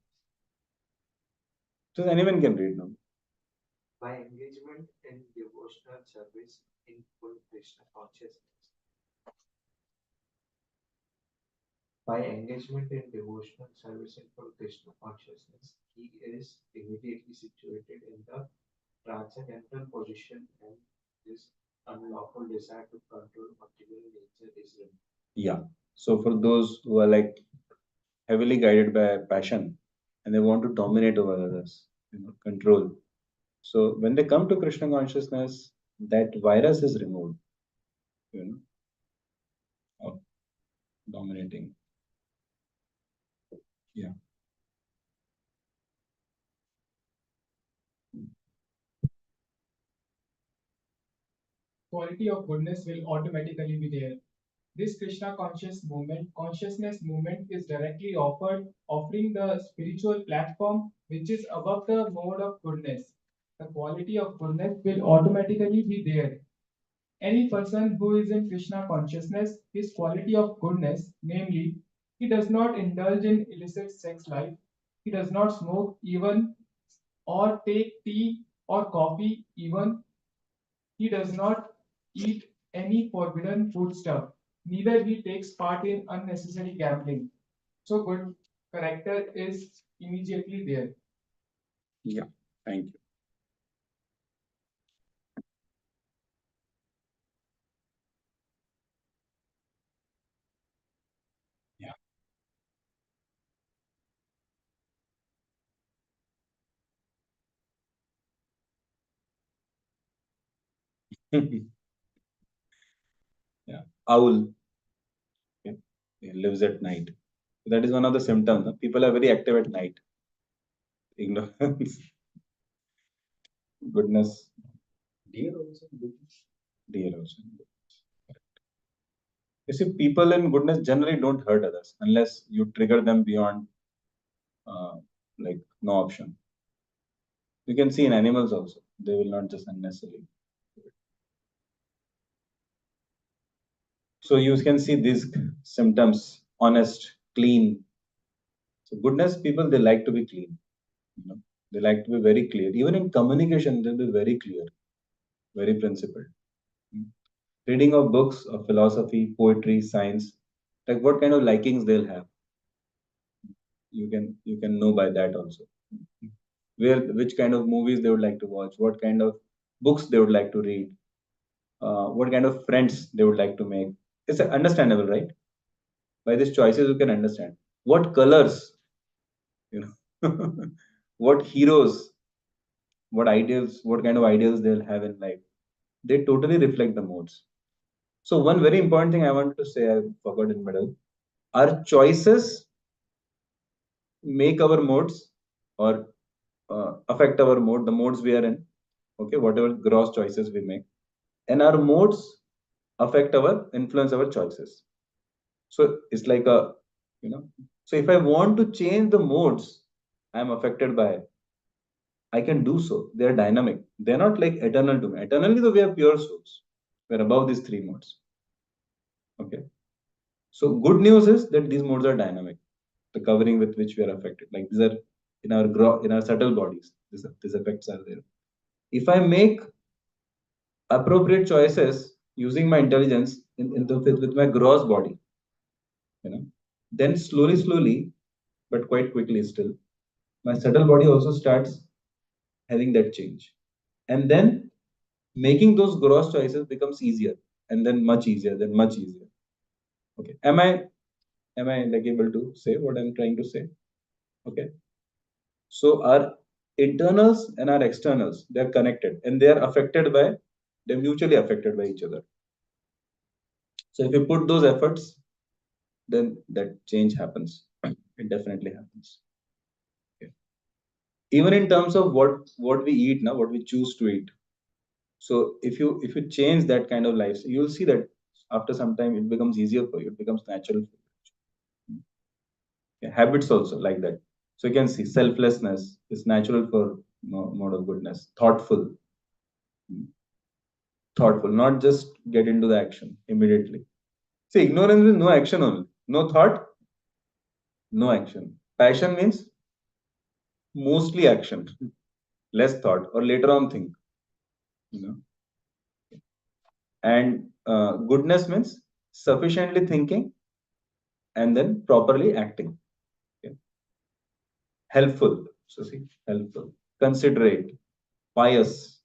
So anyone can read now. By engagement in devotional service in full Krishna consciousness. By engagement in devotional service in full Krishna consciousness, he is immediately situated in the transcendental position, and this unlawful desire to control material nature is removed. Yeah. So for those who are like heavily guided by passion and they want to dominate over others, control. So when they come to Krishna consciousness, that virus is removed, of dominating. Yeah. Quality of goodness will automatically be there. This Krishna consciousness movement is directly offering the spiritual platform which is above the mode of goodness. the quality of goodness will automatically be there. Any person who is in Krishna consciousness, his quality of goodness, namely, he does not indulge in illicit sex life, he does not smoke even or take tea or coffee even, he does not eat any forbidden food stuff, neither he takes part in unnecessary gambling. So good character is immediately there. Yeah, thank you. Yeah. Yeah. Owl. Okay. He lives at night. That is one of the symptoms. People are very active at night. Ignorance. Goodness. Deer also goodness. Dear also. You see, people in goodness generally don't hurt others unless you trigger them beyond uh, like no option. You can see in animals also. They will not just unnecessarily. So you can see these symptoms: honest, clean. So goodness people, they like to be clean. You know, they like to be very clear. Even in communication, they'll be very clear, very principled. Reading of books of philosophy, poetry, science, like what kind of likings they'll have. You can know by that also. Where which kind of movies they would like to watch, what kind of books they would like to read, what kind of friends they would like to make. It's understandable, right? By these choices, you can understand what colors, you know, what heroes, what ideals, what kind of ideals they'll have in life. They totally reflect the modes. So one very important thing I wanted to say, I forgot in middle. Our choices make our modes or affect our mode, the modes we are in. Okay, whatever gross choices we make, and our modes affect our influence our choices. So it's like a, you know. So if I want to change the modes I am affected by, I can do so. They are dynamic. They are not like eternal to me. Eternally, though, we are pure souls. We are above these three modes. Okay. So good news is that these modes are dynamic. The covering with which we are affected, like these are in our subtle bodies. These effects are there. If I make appropriate choices using my intelligence with my gross body, you know, then slowly, but quite quickly still, my subtle body also starts having that change. And then making those gross choices becomes easier, and then much easier, then much easier. Okay. Am I like able to say what I'm trying to say? Okay. So our internals and our externals, they're connected and they're mutually affected by each other. So if you put those efforts, then that change happens. It definitely happens. Okay. Even in terms of what we eat now, what we choose to eat. So if you change that kind of life, you'll see that after some time it becomes easier for you. It becomes natural for you. Yeah, habits also like that. So you can see selflessness is natural for mode of goodness. Thoughtful, not just get into the action immediately. See, ignorance is no action only. No thought, no action. Passion means mostly action, less thought, or later on think. You know, and goodness means sufficiently thinking and then properly acting. Okay. Helpful. So see, helpful, considerate, pious.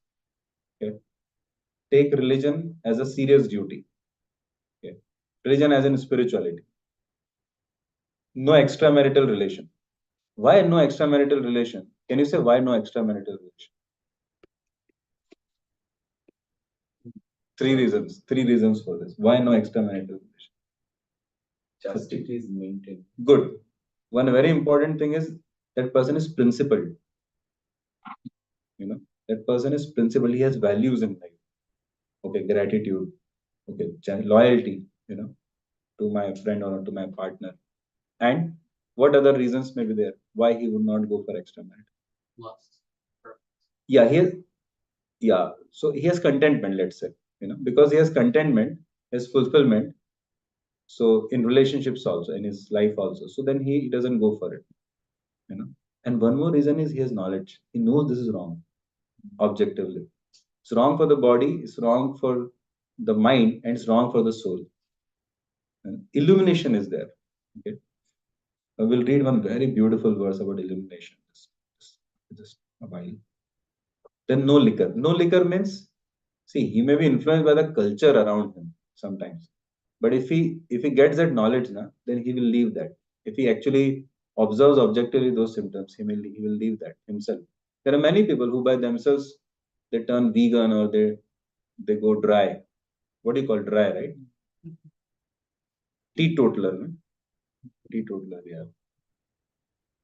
Okay. Take religion as a serious duty. Okay. Religion as in spirituality. No extramarital relation. Why no extramarital relation? Can you say why no extramarital relation? Three reasons. Three reasons for this. Why no extramarital relation? Chastity is maintained. Good. One very important thing is that person is principled. You know, that person is principled. He has values in life. Okay, gratitude. Okay, loyalty. You know, to my friend or to my partner. And what other reasons may be there? Why he would not go for extramarital? Lust. Yeah, so he has contentment, let's say, because he has contentment, his fulfillment. So in relationships also, in his life also. So then he doesn't go for it, And one more reason is he has knowledge. He knows this is wrong, objectively. It's wrong for the body, it's wrong for the mind, and it's wrong for the soul. And illumination is there. Okay. I will read one very beautiful verse about illumination. Just a while. Then no liquor. No liquor means, see, he may be influenced by the culture around him sometimes. But if he gets that knowledge, then he will leave that. If he actually observes objectively those symptoms, he will leave that himself. There are many people who by themselves they turn vegan or they go dry. What do you call dry, right? Teetotaler, no? Teetotaler, yeah.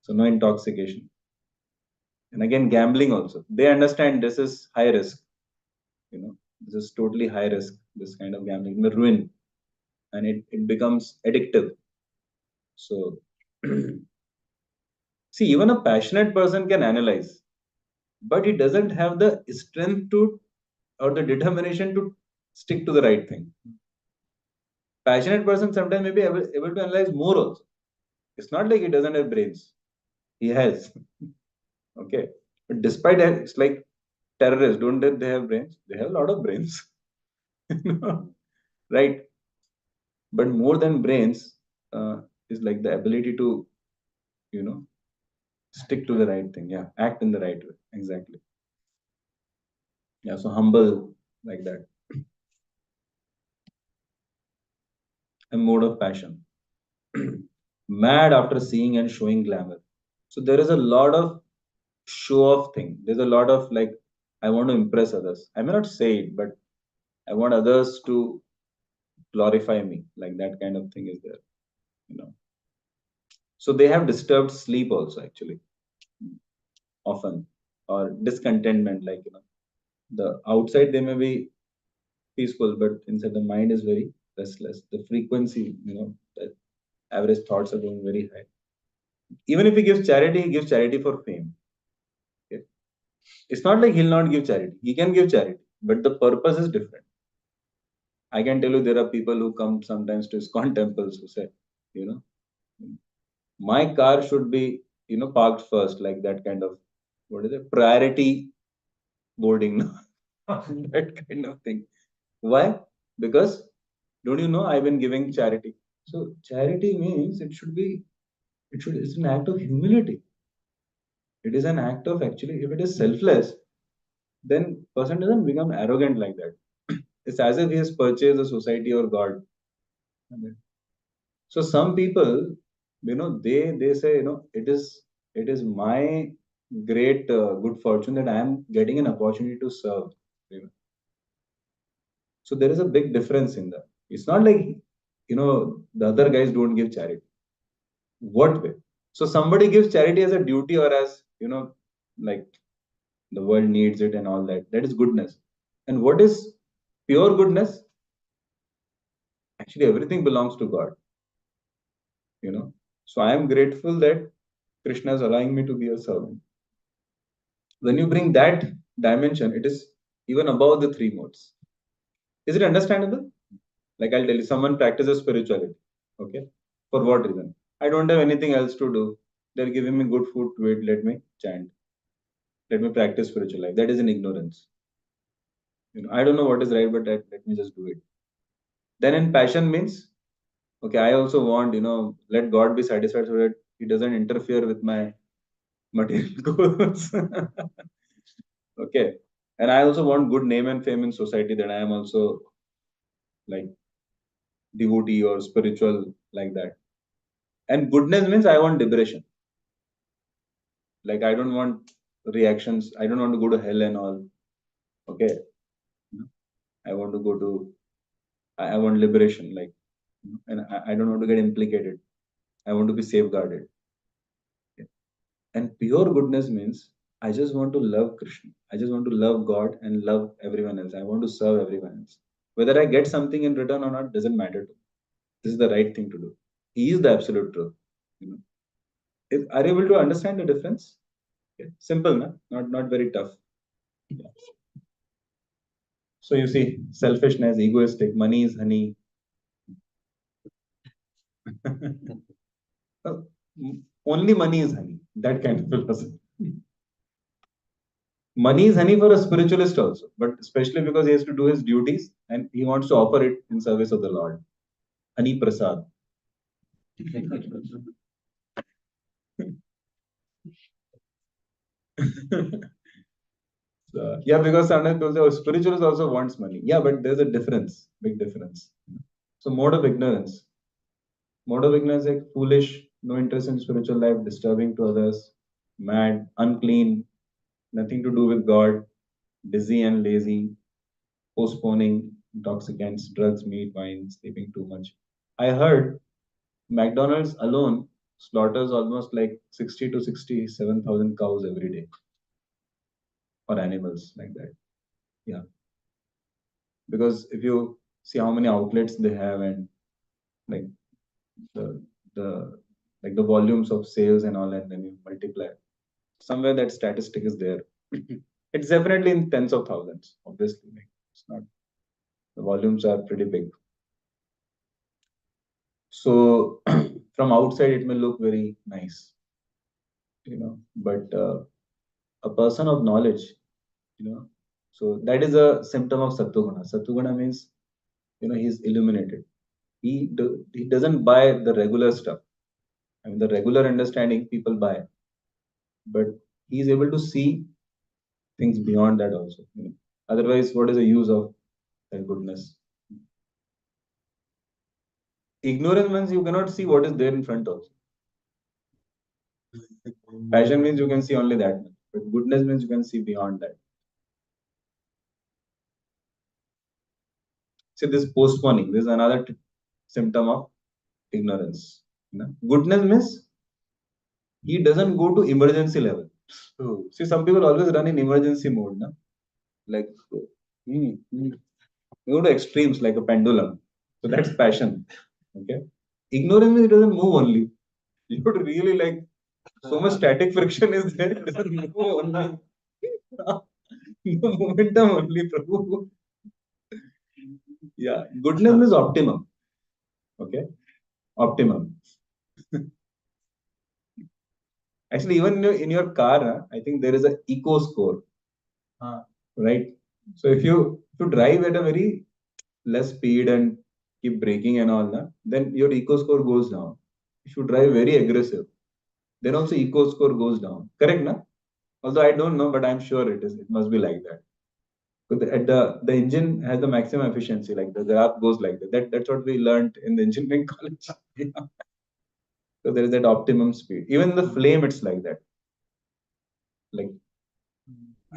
So no intoxication. And again, gambling also. They understand this is high risk. This is totally high risk. This kind of gambling may ruin, and it becomes addictive. So, see, even a passionate person can analyze, but he doesn't have the strength to or the determination to stick to the right thing. Passionate person sometimes may be able to analyze more also. It's not like he doesn't have brains. He has. Okay. But despite that, it's like terrorists, don't they have brains? They have a lot of brains. Right? But more than brains is like the ability to, you know, stick to the right thing. Yeah. Act in the right way. Exactly. Yeah. So humble like that. A mode of passion. Mad after seeing and showing glamour. So there is a lot of show off thing. There's a lot of like, I want to impress others. I may not say it, but I want others to glorify me. Like that kind of thing is there, you know. So they have disturbed sleep also, actually, often, or discontentment. Like, the outside they may be peaceful, but inside the mind is very restless. The frequency, the average thoughts are going very high. Even if he gives charity for fame. Okay? It's not like he'll not give charity. He can give charity, but the purpose is different. I can tell you there are people who come sometimes to ISKCON temples who say, you know, my car should be, parked first, like that kind of, what is it, priority boarding, that kind of thing. Why? Because don't you know I've been giving charity? So charity means it's an act of humility. It is an act of actually, if it is selfless, then person doesn't become arrogant like that. It's as if he has purchased a society or God. So some people, they say, it is my great good fortune that I am getting an opportunity to serve. You know. So there is a big difference in that. It's not like the other guys don't give charity. What way? So somebody gives charity as a duty or as like the world needs it and all that. That is goodness. And what is pure goodness? Actually, everything belongs to God. So I am grateful that Krishna is allowing me to be a servant. When you bring that dimension, it is even above the three modes. Is it understandable? Like I'll tell you, someone practices spirituality. Okay. For what reason? I don't have anything else to do. They're giving me good food to eat. Let me chant. Let me practice spiritual life. That is an ignorance. I don't know what is right, but let me just do it. Then in passion means, okay, I also want, let God be satisfied so that He doesn't interfere with my material goals. Okay. And I also want good name and fame in society, that I am also like devotee or spiritual like that. And goodness means I want liberation. Like I don't want reactions. I don't want to go to hell and all. Okay. I want to go to, I want liberation. Like, and I don't want to get implicated. I want to be safeguarded. Okay. And pure goodness means I just want to love Krishna. I just want to love God and love everyone else. I want to serve everyone else. Whether I get something in return or not doesn't matter to me. This is the right thing to do. He is the absolute truth. Are you able to understand the difference? Okay. Simple, na? Not very tough. Yeah. So you see, selfishness, egoistic, money is honey. Only money is honey. That kind of philosophy. Money is honey for a spiritualist also, but especially because he has to do his duties and he wants to offer it in service of the Lord. Honey prasad. So, yeah, because sometimes people say, oh, spiritualist also wants money. Yeah, but there's a difference, big difference. So mode of ignorance. Mode of ignorance like foolish, no interest in spiritual life, disturbing to others, mad, unclean, nothing to do with God, busy and lazy, postponing, intoxicants, drugs, meat, wine, sleeping too much. I heard McDonald's alone slaughters almost like 60 to 67,000 cows every day or animals like that. Yeah. Because if you see how many outlets they have and like the the like the volumes of sales and all, and then you multiply, somewhere that statistic is there. It's definitely in tens of thousands, obviously. Like, it's not, the volumes are pretty big. So from outside it may look very nice, but a person of knowledge, so that is a symptom of Sattva-guna. Sattva-guna means, he's illuminated. He doesn't buy the regular stuff. I mean, the regular understanding people buy, but he is able to see things beyond that also. Otherwise, what is the use of that goodness? Ignorance means you cannot see what is there in front also. Passion means you can see only that much, but goodness means you can see beyond that. See, this postponing, this is another symptom of ignorance. Goodness means he doesn't go to emergency level. So, see, some people always run in emergency mode. Like, you go to extremes like a pendulum. So that's passion. Okay. Ignorance means it doesn't move only. You would really like so much static friction is there, it doesn't move only. No momentum only, Prabhu. Yeah. Goodness is optimum. Okay. Optimum. Actually, even in your car, I think there is an eco score. Right. So if you drive at a very less speed and keep braking and all that, then your eco score goes down. If you drive very aggressive, then also eco score goes down. Correct, na? Although I don't know, but I'm sure it is. It must be like that. But the engine has the maximum efficiency, like the graph goes like that. That's what we learned in the engineering college. So there is that optimum speed. Even the flame, it's like that. Like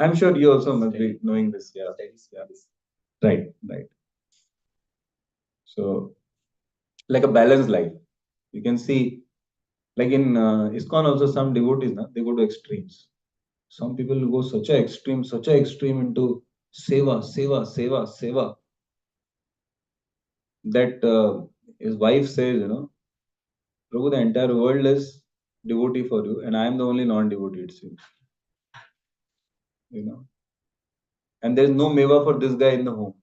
I'm sure you also must be knowing this. Yeah. Yeah. Right. Right. So like a balanced life. You can see, like in ISKCON also some devotees, they go to extremes. Some people go such a extreme into seva, that his wife says, Prabhu, the entire world is devotee for you, and I am the only non-devotee, it seems. And there is no meva for this guy in the home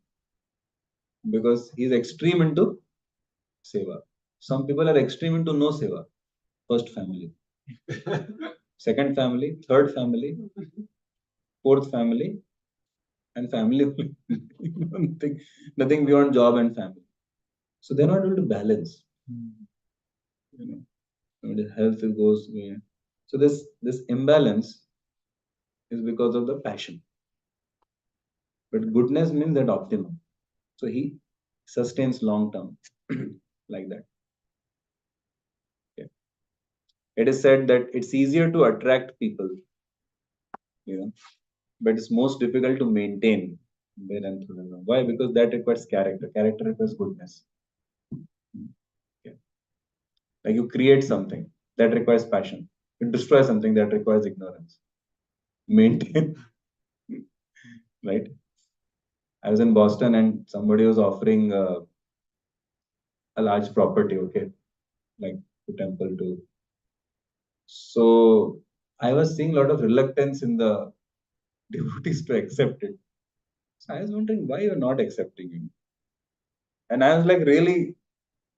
because he's extreme into seva. Some people are extreme into no seva. First family, second family, third family, fourth family, and family. Nothing beyond job and family. So they're not able to balance. The health goes away. So this imbalance is because of the passion. But goodness means that optimum. So he sustains long term like that. Okay. It is said that it's easier to attract people, but it's most difficult to maintain their enthusiasm. Why? Because that requires character. Character requires goodness. Okay. Like you create something that requires passion. You destroy something that requires ignorance. Maintain. Right? I was in Boston and somebody was offering a large property, okay, like to temple to. So I was seeing a lot of reluctance in the devotees to accept it. So I was wondering why you're not accepting it. And I was like really,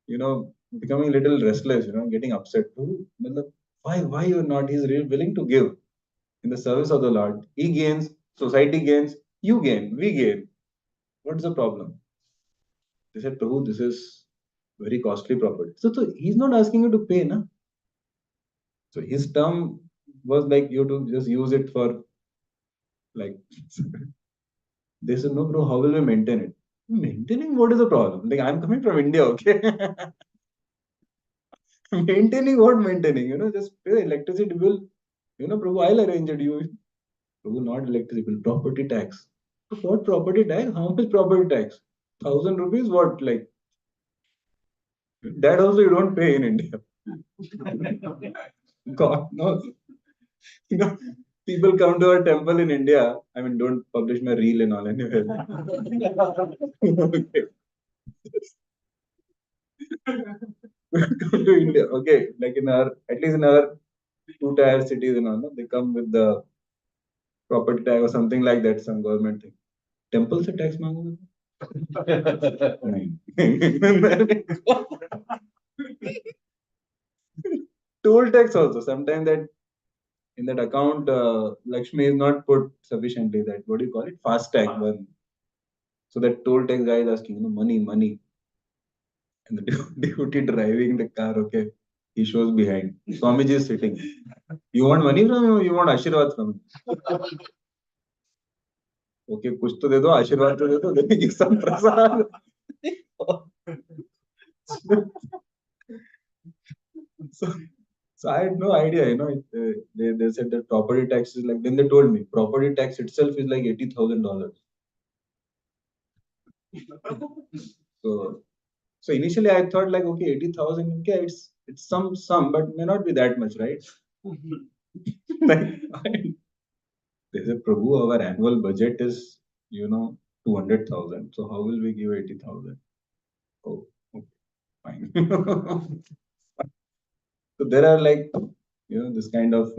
becoming a little restless, getting upset too. Why you're not? He's really willing to give in the service of the Lord. He gains, society gains, you gain, we gain. What's the problem? They said, Prabhu, this is very costly property. So he's not asking you to pay, na? So his term was like you to just use it for like they said, no, bro, how will we maintain it? Maintaining what is the problem? Like I'm coming from India, okay? Maintaining what maintaining? Just pay electricity bill. Prabhu, I'll arrange it. You Prabhu, not electricity bill, property tax. What property tax? How much property tax? 1,000 rupees? What? Like that also you don't pay in India. God knows. You know, people come to our temple in India. I mean, don't publish my reel and all anyway. Okay. Come to India. Okay, like at least in our two-tier cities and all, no? They come with the property tax or something like that, some government thing. Temple se tax mango. Toll tax also. Sometimes that in that account, Lakshmi is not put sufficiently. That what do you call it? Fast tag one. So that toll tax guy is asking, money. And the deputy driving the car, okay, he shows behind. Swamiji is sitting. You want money from him? You want Ashirwad from him? Okay, कुछ तो दे दो, आशीर्वाद तो दे दो, देने सब प्रसाद. So, so I had no idea, they said that property tax is like, then they told me property tax itself is like $80,000. So, so initially I thought like, okay, 80,000, okay, it's some, but may not be that much, right? Like, they said, Prabhu, our annual budget is, 200,000. So how will we give 80,000? Oh, okay, fine. So there are like, this kind of,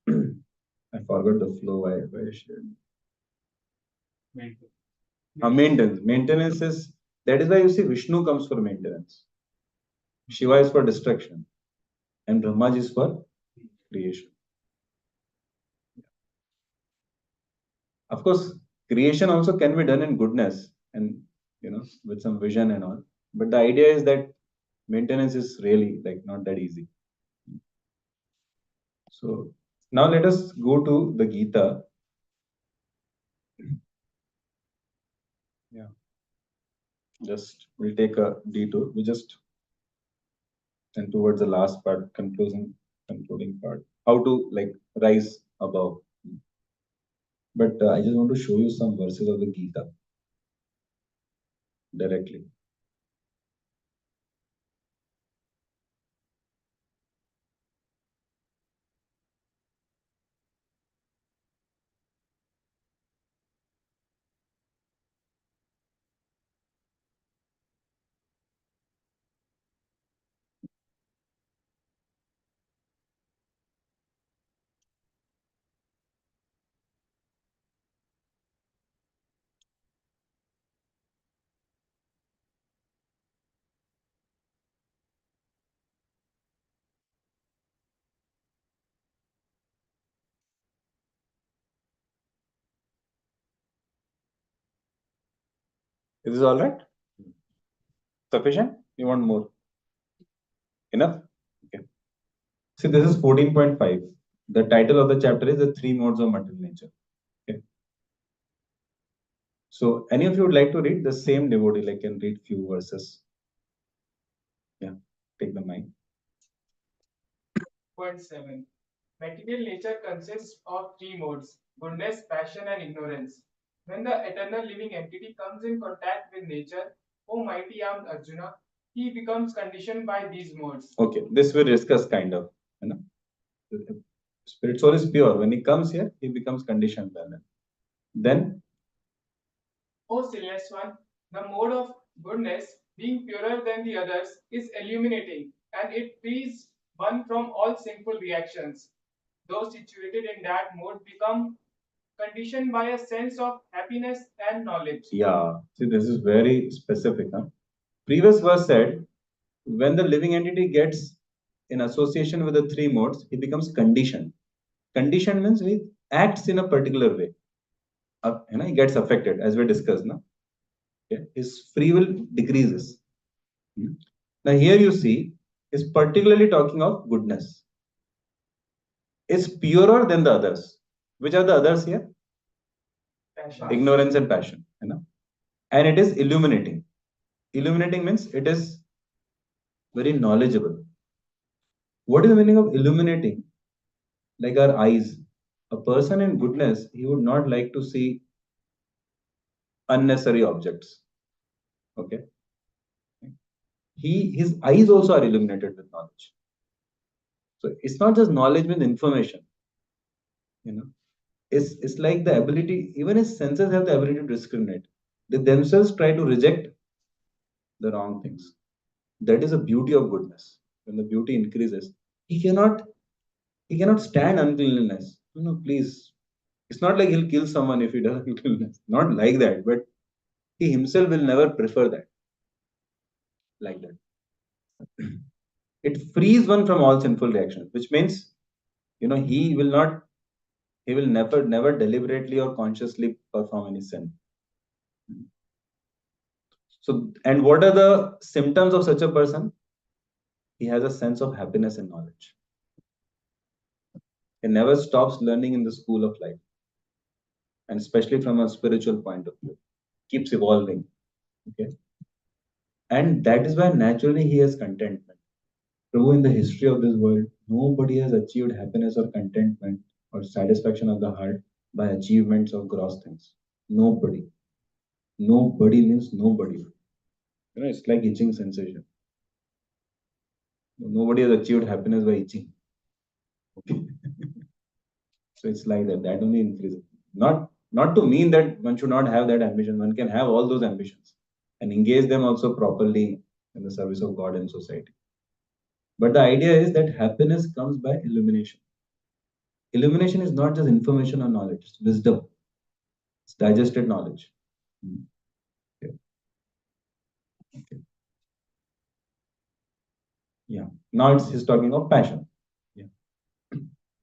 I forgot the flow. Why I shared. Maintenance. Maintenance is, that is why you see Vishnu comes for maintenance. Shiva is for destruction. And Brahma is for creation. Of course, creation also can be done in goodness and, with some vision and all. But the idea is that maintenance is really like not that easy. So now let us go to the Gita. Yeah. Just we'll take a detour. We just and towards the last part, concluding part, how to like rise above. But I just want to show you some verses of the Gita directly. Is this all right? Sufficient? You want more? Enough? Okay. See, this is 14.5. The title of the chapter is The Three Modes of Material Nature. Okay. So, any of you would like to read the same devotee, like can read few verses? Yeah, take the mic. Point 7. Material nature consists of three modes: goodness, passion, and ignorance. When the eternal living entity comes in contact with nature, O mighty armed Arjuna, he becomes conditioned by these modes. Okay, this will discuss kind of. Spirit soul is pure. When he comes here, he becomes conditioned by them. Then, O sinless one, the mode of goodness, being purer than the others, is illuminating, and it frees one from all sinful reactions. Those situated in that mode become conditioned by a sense of happiness and knowledge. Yeah, see, this is very specific. Huh? Previous verse said, when the living entity gets in association with the three modes, he becomes conditioned. Conditioned means he acts in a particular way. He gets affected, as we discussed. No? Okay. His free will decreases. Hmm. Now, here you see, is particularly talking of goodness. It's purer than the others. Which are the others here? Passion. Ignorance and passion. You know? And it is illuminating. Illuminating means it is very knowledgeable. What is the meaning of illuminating? Like our eyes. A person in goodness, he would not like to see unnecessary objects. Okay. His eyes also are illuminated with knowledge. So it's not just knowledge with information. You know, it's like the ability, even his senses have the ability to discriminate. They themselves try to reject the wrong things. That is the beauty of goodness. When the beauty increases, he cannot stand uncleanliness. Please. It's not like he'll kill someone if he does uncleanliness. Not like that, but he himself will never prefer that. Like that. It frees one from all sinful reactions, which means, he will never deliberately or consciously perform any sin. So, and what are the symptoms of such a person? He has a sense of happiness and knowledge. He never stops learning in the school of life, and especially from a spiritual point of view, keeps evolving. Okay, and that is why naturally he has contentment. Prabhu, in the history of this world, nobody has achieved happiness or contentment or satisfaction of the heart by achievements of gross things. Nobody. Nobody means nobody. It's like itching sensation. Nobody has achieved happiness by itching. Okay. So it's like that. That only increases. Not to mean that one should not have that ambition. One can have all those ambitions and engage them also properly in the service of God and society. But the idea is that happiness comes by illumination. Illumination is not just information or knowledge, it's wisdom. It's digested knowledge. Okay. Okay. Yeah. Now he's talking of passion. Yeah.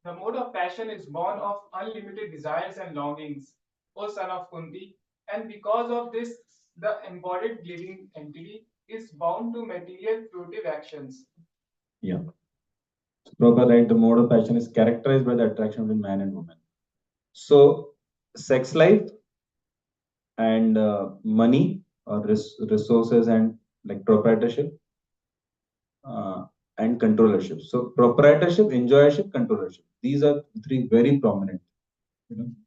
The mode of passion is born of unlimited desires and longings, O son of Kunti, and because of this, the embodied living entity is bound to material fruitive actions. Yeah. So Prabhupada, right, the mode of passion is characterized by the attraction between man and woman. So, sex life and money or resources and like proprietorship and controllership. So, proprietorship, enjoyership, controllership. These are three very prominent.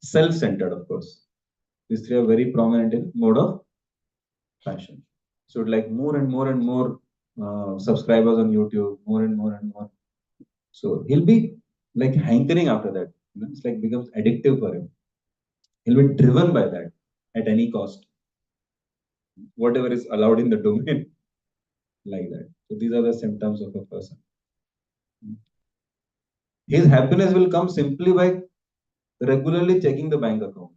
Self-centered, of course. These three are very prominent in mode of passion. So, like more and more and more subscribers on YouTube, more and more and more. So, he'll be like hankering after that. It's like becomes addictive for him. He'll be driven by that at any cost, whatever is allowed in the domain, like that. So these are the symptoms of a person. His happiness will come simply by regularly checking the bank account.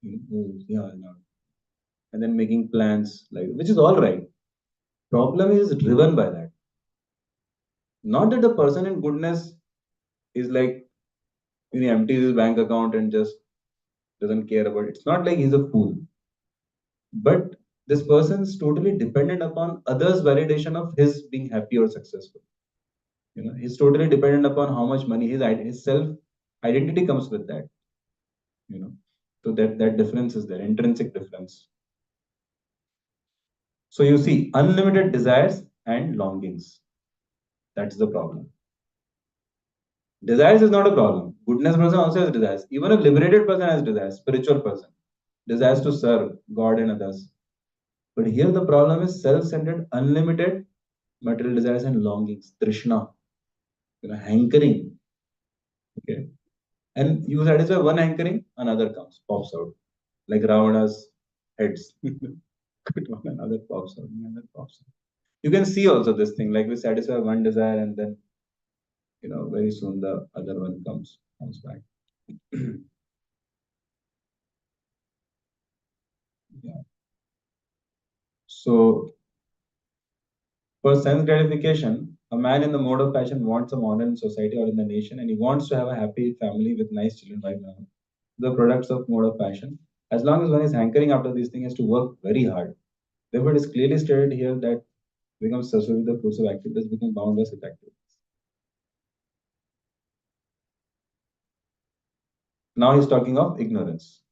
Yeah, and then making plans, like, which is all right. Problem is driven by that. Not that the person in goodness is like, he empties his bank account and just doesn't care about it. It's not like he's a fool. But this person is totally dependent upon others' validation of his being happy or successful. He's totally dependent upon how much money his self identity comes with that. So that difference is there, intrinsic difference. So you see, unlimited desires and longings. That's the problem. Desires is not a problem. Goodness person also has desires. Even a liberated person has desires. Spiritual person desires to serve God and others. But here the problem is self-centered, unlimited material desires and longings, trishna, hankering. Okay, and you satisfy one hankering, another comes, pops out, like Ravana's heads. Another pops out, another pops out. You can see also this thing, like we satisfy one desire and then very soon the other one comes back. Yeah. So, for sense gratification, a man in the mode of passion wants a modern society or in the nation, and he wants to have a happy family with nice children right now. The products of mode of passion. As long as one is hankering after these things, has to work very hard. Therefore, it is clearly stated here that becomes successful with the fruits of activities, become boundless with activities. Now he's talking of ignorance.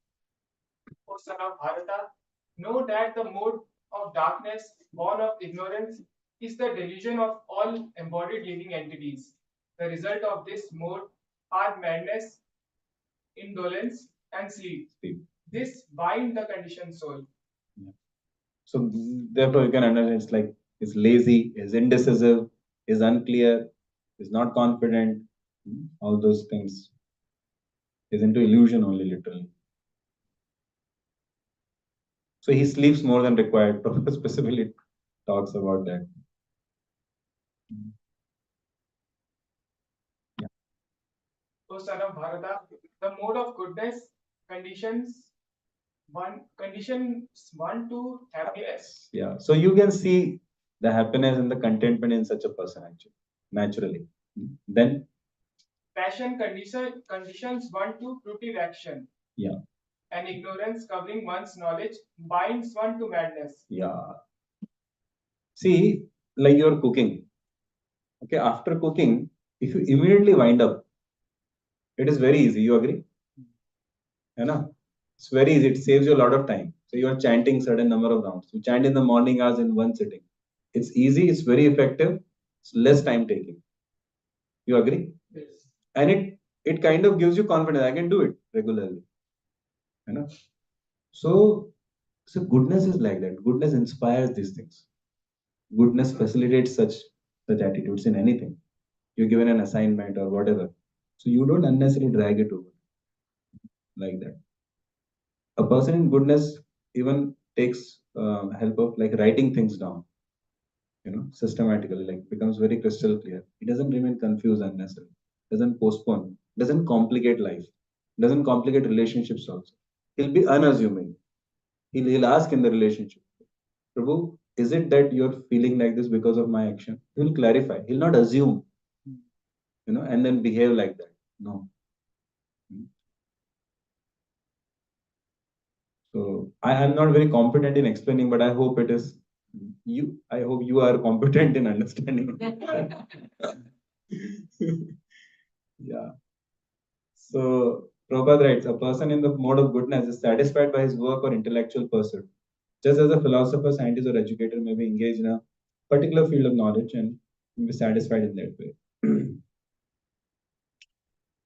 O son of Bharata, know that the mode of darkness, born of ignorance, is the delusion of all embodied living entities. The result of this mode are madness, indolence, and sleep. This bind the conditioned soul. Yeah. So therefore you can understand it's like is lazy, is indecisive, is unclear, is not confident, all those things. Is into illusion only literally. So he sleeps more than required. Prabhu specifically talks about that. Yeah. O son of Bharata, the mode of goodness conditions one to happiness. Yeah. So you can see the happiness and the contentment in such a person actually, naturally. Then Passion conditions one to fruitive action. yeah. And ignorance covering one's knowledge binds one to madness. Yeah. See, like you're cooking. Okay, after cooking, if you immediately wind up, it is very easy. You agree? You know? It's very easy. It saves you a lot of time. So you're chanting certain number of rounds. You chant in the morning hours in one sitting. It's easy. It's very effective. It's less time taking. You agree? Yes. And it kind of gives you confidence. I can do it regularly. You know? So goodness is like that. Goodness inspires these things. Goodness facilitates such attitudes in anything. You're given an assignment or whatever. So you don't unnecessarily drag it over like that. A person in goodness even takes help of like writing things down, systematically, like becomes very crystal clear. He doesn't remain confused unnecessarily, doesn't postpone, doesn't complicate life, doesn't complicate relationships also. He'll be unassuming. He'll ask in the relationship, Prabhu, is it that you're feeling like this because of my action? He'll clarify. He'll not assume, and then behave like that. No. So I am not very competent in explaining, but I hope it is you. I hope you are competent in understanding. Yeah. So Prabhupada writes, a person in the mode of goodness is satisfied by his work or intellectual pursuit. Just as a philosopher, scientist, or educator may be engaged in a particular field of knowledge and be satisfied in that way.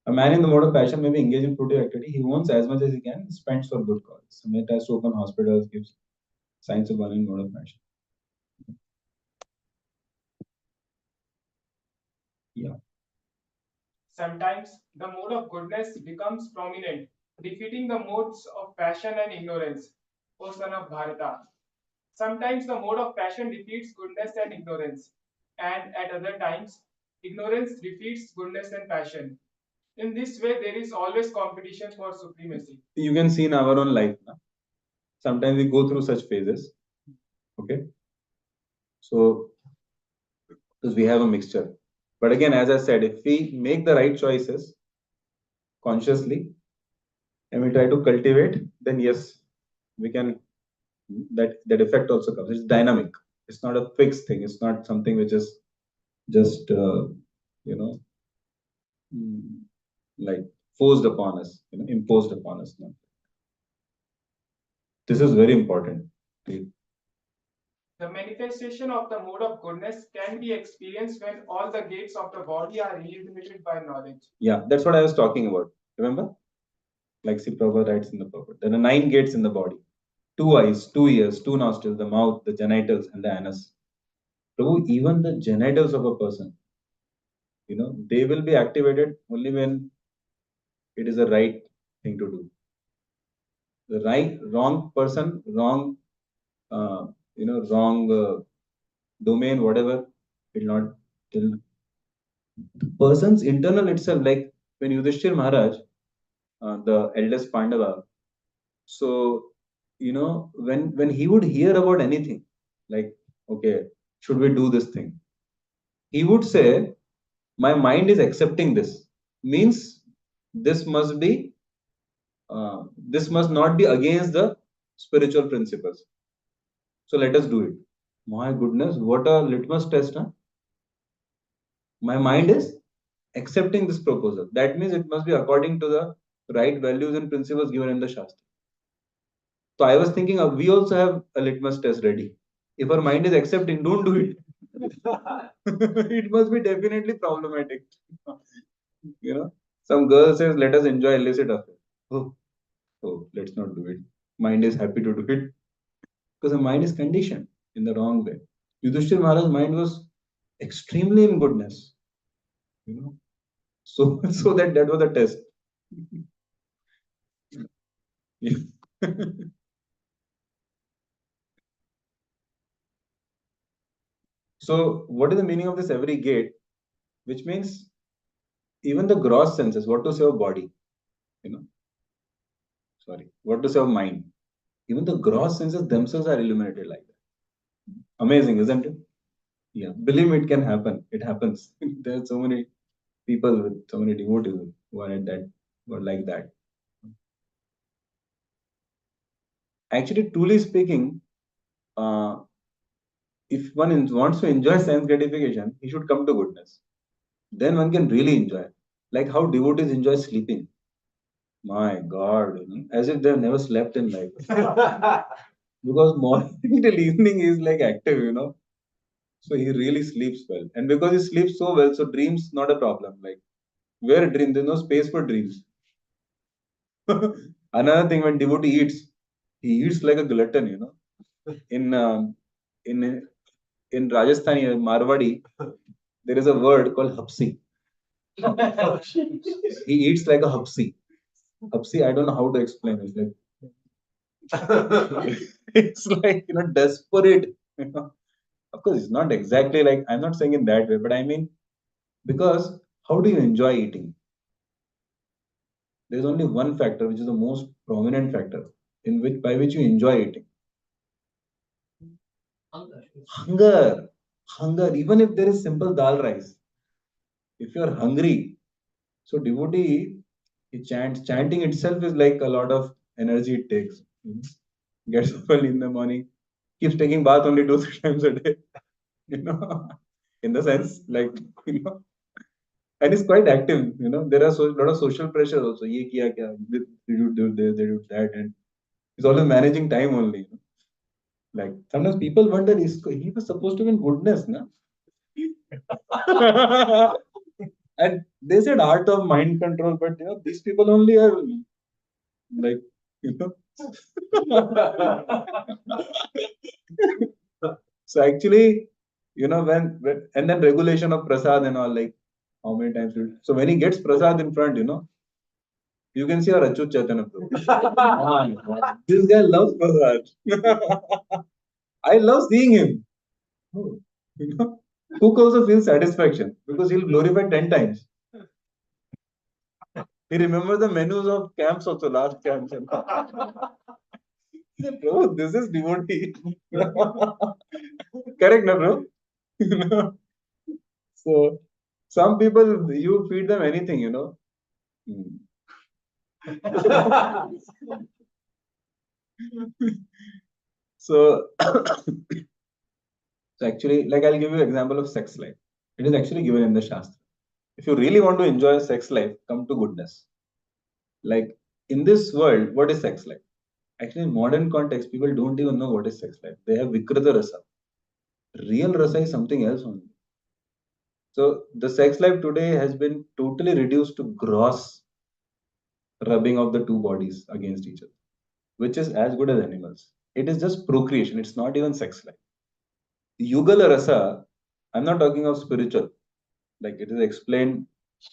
A man in the mode of passion may be engaged in fruitive activity. He wants as much as he can, spends for good cause. Samit has to open hospitals, gives signs of one in mode of passion. Yeah. Sometimes the mode of goodness becomes prominent, defeating the modes of passion and ignorance, O son of Bharata. Sometimes the mode of passion defeats goodness and ignorance, and at other times, ignorance defeats goodness and passion. In this way, there is always competition for supremacy. You can see in our own life. Na? Sometimes we go through such phases. Okay. So, because we have a mixture. But again, as I said, if we make the right choices consciously and we try to cultivate, then yes, we can. That effect also comes. It's dynamic. It's not a fixed thing. It's not something which is just you know like forced upon us, imposed upon us. No? This is very important. The manifestation of the mode of goodness can be experienced when all the gates of the body are illuminated by knowledge. Yeah, that's what I was talking about. Remember? Like see Prabhupada writes in the Prabhupada. There are 9 gates in the body. 2 eyes, 2 ears, 2 nostrils, the mouth, the genitals, and the anus. Prabhu, even the genitals of a person, they will be activated only when it is the right thing to do. The wrong person, wrong domain, whatever, will not till the person's internal itself, like when Yudhishthir Maharaj, the eldest Pandava. So, when he would hear about anything, like, okay, should we do this thing? He would say, my mind is accepting this. Means this must be, this must not be against the spiritual principles. So let us do it. My goodness, what a litmus test, huh? My mind is accepting this proposal. That means it must be according to the right values and principles given in the Shastra. So I was thinking we also have a litmus test ready. If our mind is accepting, don't do it. It must be definitely problematic. Some girl says, let us enjoy illicit affair. Oh, let's not do it. Mind is happy to do it because the mind is conditioned in the wrong way. Yudhishthir Maharaj's mind was extremely in goodness. So so that was the test. Yeah. So what is the meaning of this every gate? Which means even the gross senses, what to say of body, what to say of mind, even the gross senses themselves are illuminated like that. Amazing, isn't it? Yeah, believe me, it can happen. It happens. There are so many people with so many devotees who are at that, who are like that. Actually, truly speaking, if one wants to enjoy sense gratification, he should come to goodness. Then one can really enjoy. Like how devotees enjoy sleeping. My God, as if they've never slept in life. Because morning till evening is like active. So he really sleeps well. And because he sleeps so well, so dreams not a problem. Like where a dream, there's no space for dreams. Another thing, when devotee eats, he eats like a glutton. In in in Rajasthani, Marwadi, there is a word called hapsi. He eats like a hapsi. Hapsi, I don't know how to explain it. Like, it's like desperate. Of course, it's not exactly like, I'm not saying in that way, but I mean, because how do you enjoy eating? There's only one factor which is the most prominent factor in which by which you enjoy eating. Hunger. Hunger. Even if there is simple dal rice, if you are hungry, so devotee, he chants. Chanting itself is like a lot of energy it takes. Gets up early in the morning, keeps taking bath only 2-3 times a day. In the sense, like, and it's quite active. There are a lot of social pressure also. Ye kiya kya, they do this, they do that, and he's always managing time only. Like sometimes people wonder, he was supposed to be in goodness, na? And they said art of mind control, but these people only are like, you know. So actually, when and then regulation of prasad and all, like how many times so when he gets prasad in front, you can see our Achyuta Prabhu. This guy loves prasad. I love seeing him. Oh, Cook also feels satisfaction because he'll glorify 10 times. He remembers the menus of camps also, last camps. Bro, this is devotee. Correct, no, bro? So, some people, you feed them anything. Hmm. So, so actually, like I'll give you an example of sex life. It is actually given in the Shastra. If you really want to enjoy sex life, come to goodness. Like in this world, what is sex life? Actually, in modern context, people don't even know what is sex life. They have Vikrita Rasa. Real Rasa is something else only. So the sex life today has been totally reduced to gross rubbing of the two bodies against each other, which is as good as animals. It is just procreation. It's not even sex life. Yugala Rasa, I'm not talking of spiritual. Like it is explained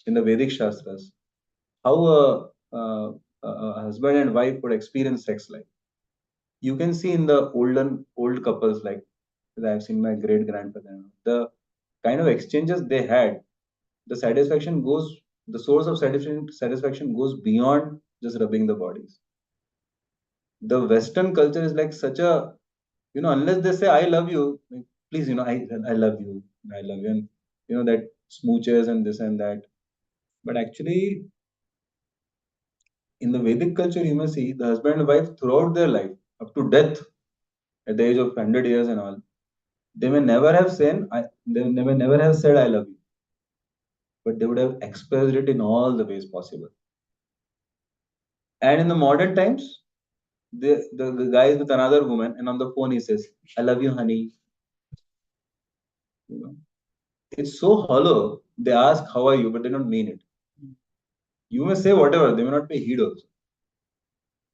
in the Vedic Shastras, how a husband and wife would experience sex life. You can see in the old couples, like I've seen my great grandfather, the kind of exchanges they had, the source of satisfaction goes beyond just rubbing the bodies. The Western culture is like such a, unless they say I love you, like, please, I love you, I love you, and that smooches and this and that. But actually, in the Vedic culture, you must see the husband and wife throughout their life, up to death, at the age of 100 years and all, they may never have never have said I love you, but they would have expressed it in all the ways possible. And in the modern times, the guy is with another woman, and on the phone he says, "I love you, honey." You know, it's so hollow. They ask, "How are you?" but they don't mean it. You may say whatever, they may not pay heed also.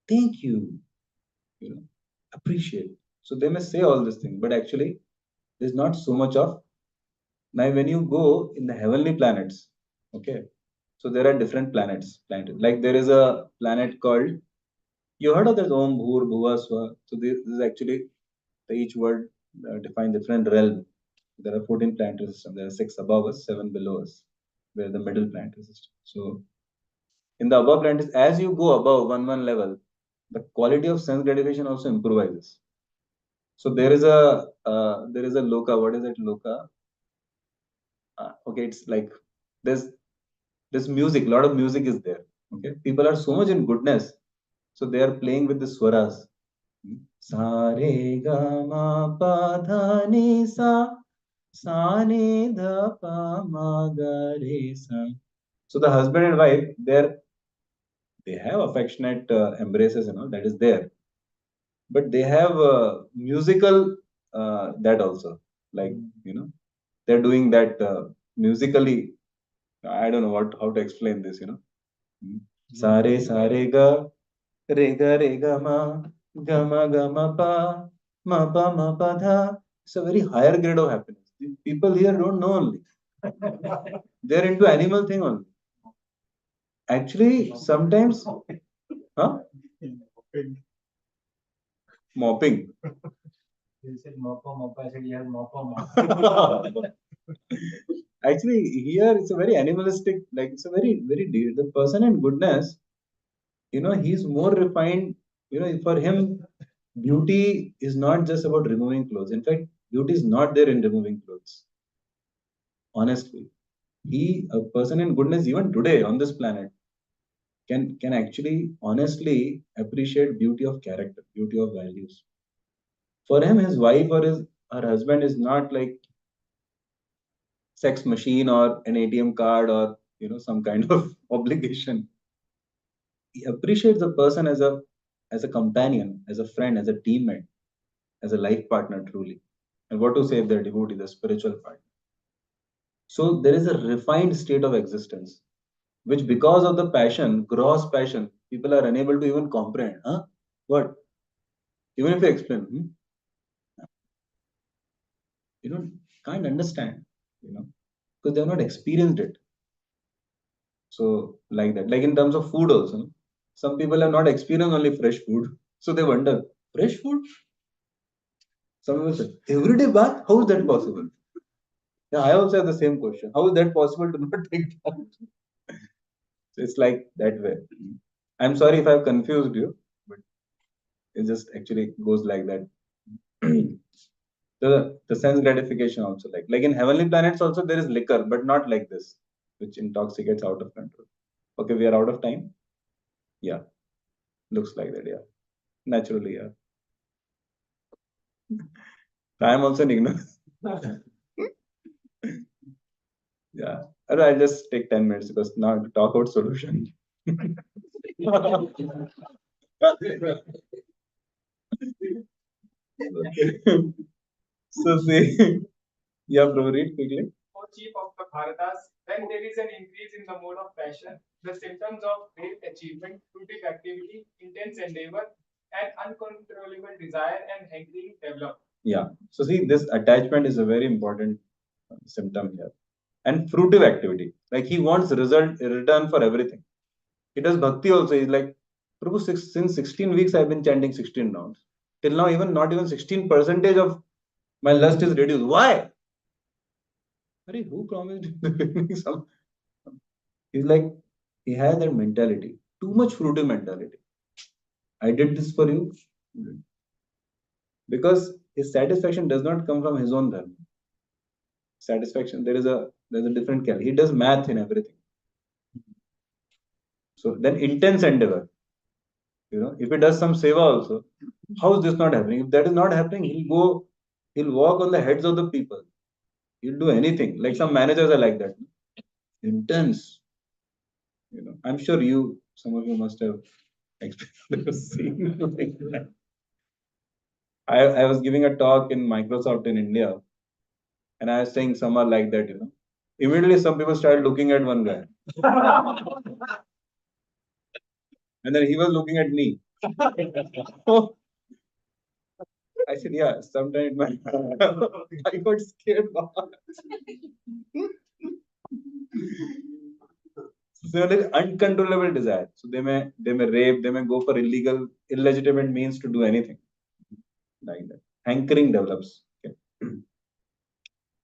Thank you. Appreciate. So they may say all these things, but actually, there's not so much of. Now, when you go in the heavenly planets, okay, so there are different planets. Like there is a planet called. You heard of that Om Bhur Bhuva Swa? So this is actually each word define different realm. There are 14 planetary systems. There are 6 above us, 7 below us, where the middle planetary system. So in the above planets, as you go above one level, the quality of sense gratification also improvises. So there is a loka. What is it, loka? Okay, it's like there's music. A lot of music is there. Okay, people are so much in goodness, so they are playing with the swaras. Sa re ga ma pa dha ni sa sa ni dha pa ma ga re sa. So the husband and wife, they have affectionate embraces and all that is there, but they have musical that also, like they're doing that musically. I don't know how to explain this. Sare sare ga re ga ma ma pa dha. It's a very higher grade of happiness. The people here don't know only. They're into animal thing only. Actually, sometimes, huh? Mopping. You said mopa, I said yes, mopa. Actually, here it's a very animalistic, like it's a very deep. The person in goodness, he's more refined. For him, beauty is not just about removing clothes. In fact, beauty is not there in removing clothes. Honestly, a person in goodness, even today on this planet, can actually honestly appreciate beauty of character, beauty of values. For him, his wife or her husband is not like sex machine or an ATM card or some kind of obligation. He appreciates the person as a companion, as a friend, as a teammate, as a life partner truly. And what to say if they're devotee, the spiritual part. So there is a refined state of existence, which because of the passion, gross passion, people are unable to even comprehend. Huh? What? Even if you explain, you don't can't understand, because they have not experienced it. So like that, like in terms of food also, some people have not experienced only fresh food, so they wonder, fresh food. Some people say, everyday bath, how is that possible? Yeah, I also have the same question. How is that possible to not take bath? So it's like that way. I'm sorry if I've confused you, but it just actually goes like that. The sense gratification also, like in heavenly planets also there is liquor, but not like this, which intoxicates out of control. Okay, we are out of time. Yeah, looks like that. Yeah, naturally. Yeah, I am also an ignorant. Yeah, I'll just take 10 minutes because now to talk about solution. Okay. So see, yeah, bro, read quickly. O chief of the Bharatas, when there is an increase in the mode of passion, the symptoms of great achievement, fruitive activity, intense endeavor, and uncontrollable desire and hankering develop. Yeah. So see, this attachment is a very important symptom here. And fruitive activity. Like he wants return for everything. He does bhakti also. He's like, Prabhu, since 16 weeks I've been chanting 16 rounds. Till now, not even 16% of my lust is reduced. Why? Who promised? Some. He's like, he has that mentality too much fruity mentality. I did this for you. Because his satisfaction does not come from his own dharma. Satisfaction, there's a different cal. He does math in everything. So then intense endeavor. If he does some seva also, how is this not happening? If that is not happening, he'll walk on the heads of the people. He'll do anything. Like some managers are like that. Intense. I'm sure some of you must have seen like that. I was giving a talk in Microsoft in India, and I was saying some are like that, Immediately some people started looking at one guy. And then he was looking at me. I said, yeah, sometimes I got scared. So there is uncontrollable desire. So they may rape, they may go for illegitimate means to do anything like that. Hankering develops. Okay.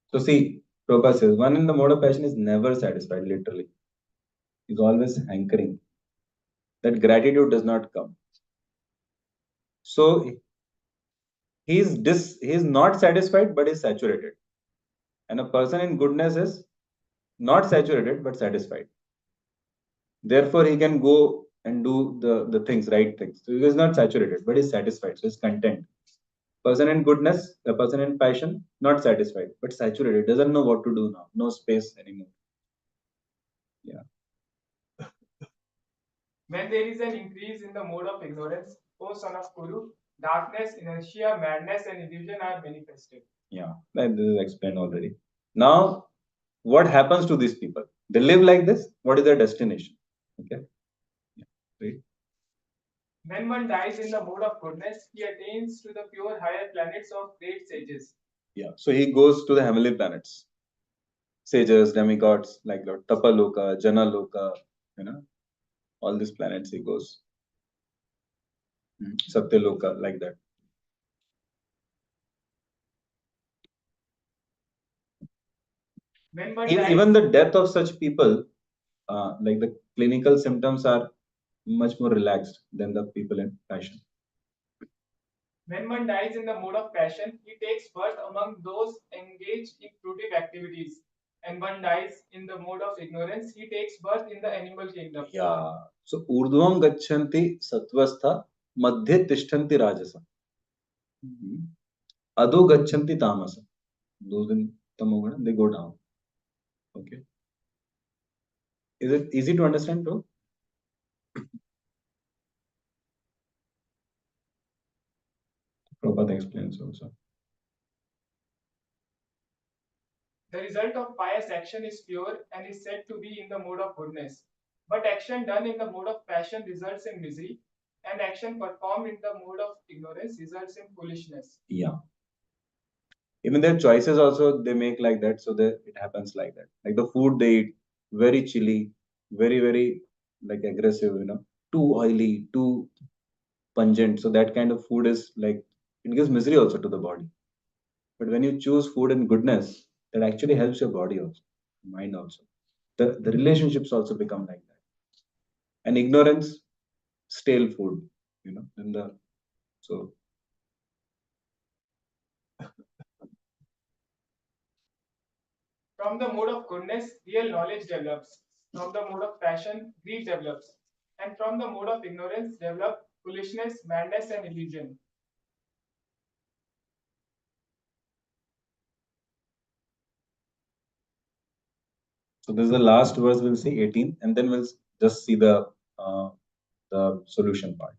So see, Prabhupada says, one in the mode of passion is never satisfied, literally. He's always hankering. That gratitude does not come. So he's not satisfied, but is saturated. And a person in goodness is not saturated, but satisfied. Therefore, he can go and do the things, right things. So he is not saturated, but is satisfied. So he's content. Person in goodness, the person in passion, not satisfied, but saturated, doesn't know what to do now. No space anymore. Yeah. When there is an increase in the mode of ignorance, O son of Kuru, darkness, inertia, madness, and illusion are manifested. Yeah, this is explained already. Now, what happens to these people? They live like this. What is their destination? Okay. Yeah. Right. When one dies in the mode of goodness, he attains to the pure higher planets of great sages. Yeah. So he goes to the heavenly planets. Sages, demigods, like Lord Tapaloka, Janaloka, all these planets he goes. Satyaloka, like that. Even the death of such people, like the clinical symptoms are much more relaxed than the people in passion. When one dies in the mode of passion, he takes birth among those engaged in fruitive activities. And one dies in the mode of ignorance, he takes birth in the animal kingdom. Yeah. So urdhvam gachanti sattvastha, madhye tishtanti rajasa. Adho gachanti tamasa. Those in tamogana, they go down. Okay. Is it easy to understand too? Prabhupada explains also. The result of pious action is pure and is said to be in the mode of goodness. But action done in the mode of passion results in misery, and action performed in the mode of ignorance results in foolishness. Yeah. Even their choices also they make like that, so that it happens like that. Like the food they eat, very chilly, very, very like aggressive, too oily, too pungent. So that kind of food is like it gives misery also to the body. But when you choose food and goodness, that actually helps your body also, mind also. The relationships also become like that. And ignorance, stale food, then so From the mode of goodness, real knowledge develops. From the mode of passion, greed develops. And from the mode of ignorance develop foolishness, madness, and illusion. So this is the last verse we'll see, 18, and then we'll just see the solution part.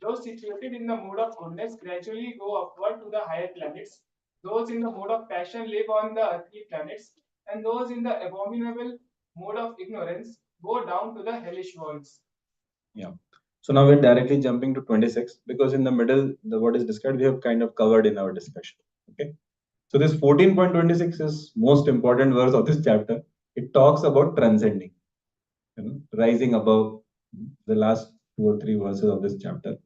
Those situated in the mode of goodness gradually go upward to the higher planets. Those in the mode of passion live on the earthly planets, and those in the abominable mode of ignorance go down to the hellish worlds. Yeah. So now we're directly jumping to 26 because in the middle, what is described, we have kind of covered in our discussion. Okay. So this 14.26 is most important verse of this chapter. It talks about transcending, rising above the last 2 or 3 verses of this chapter.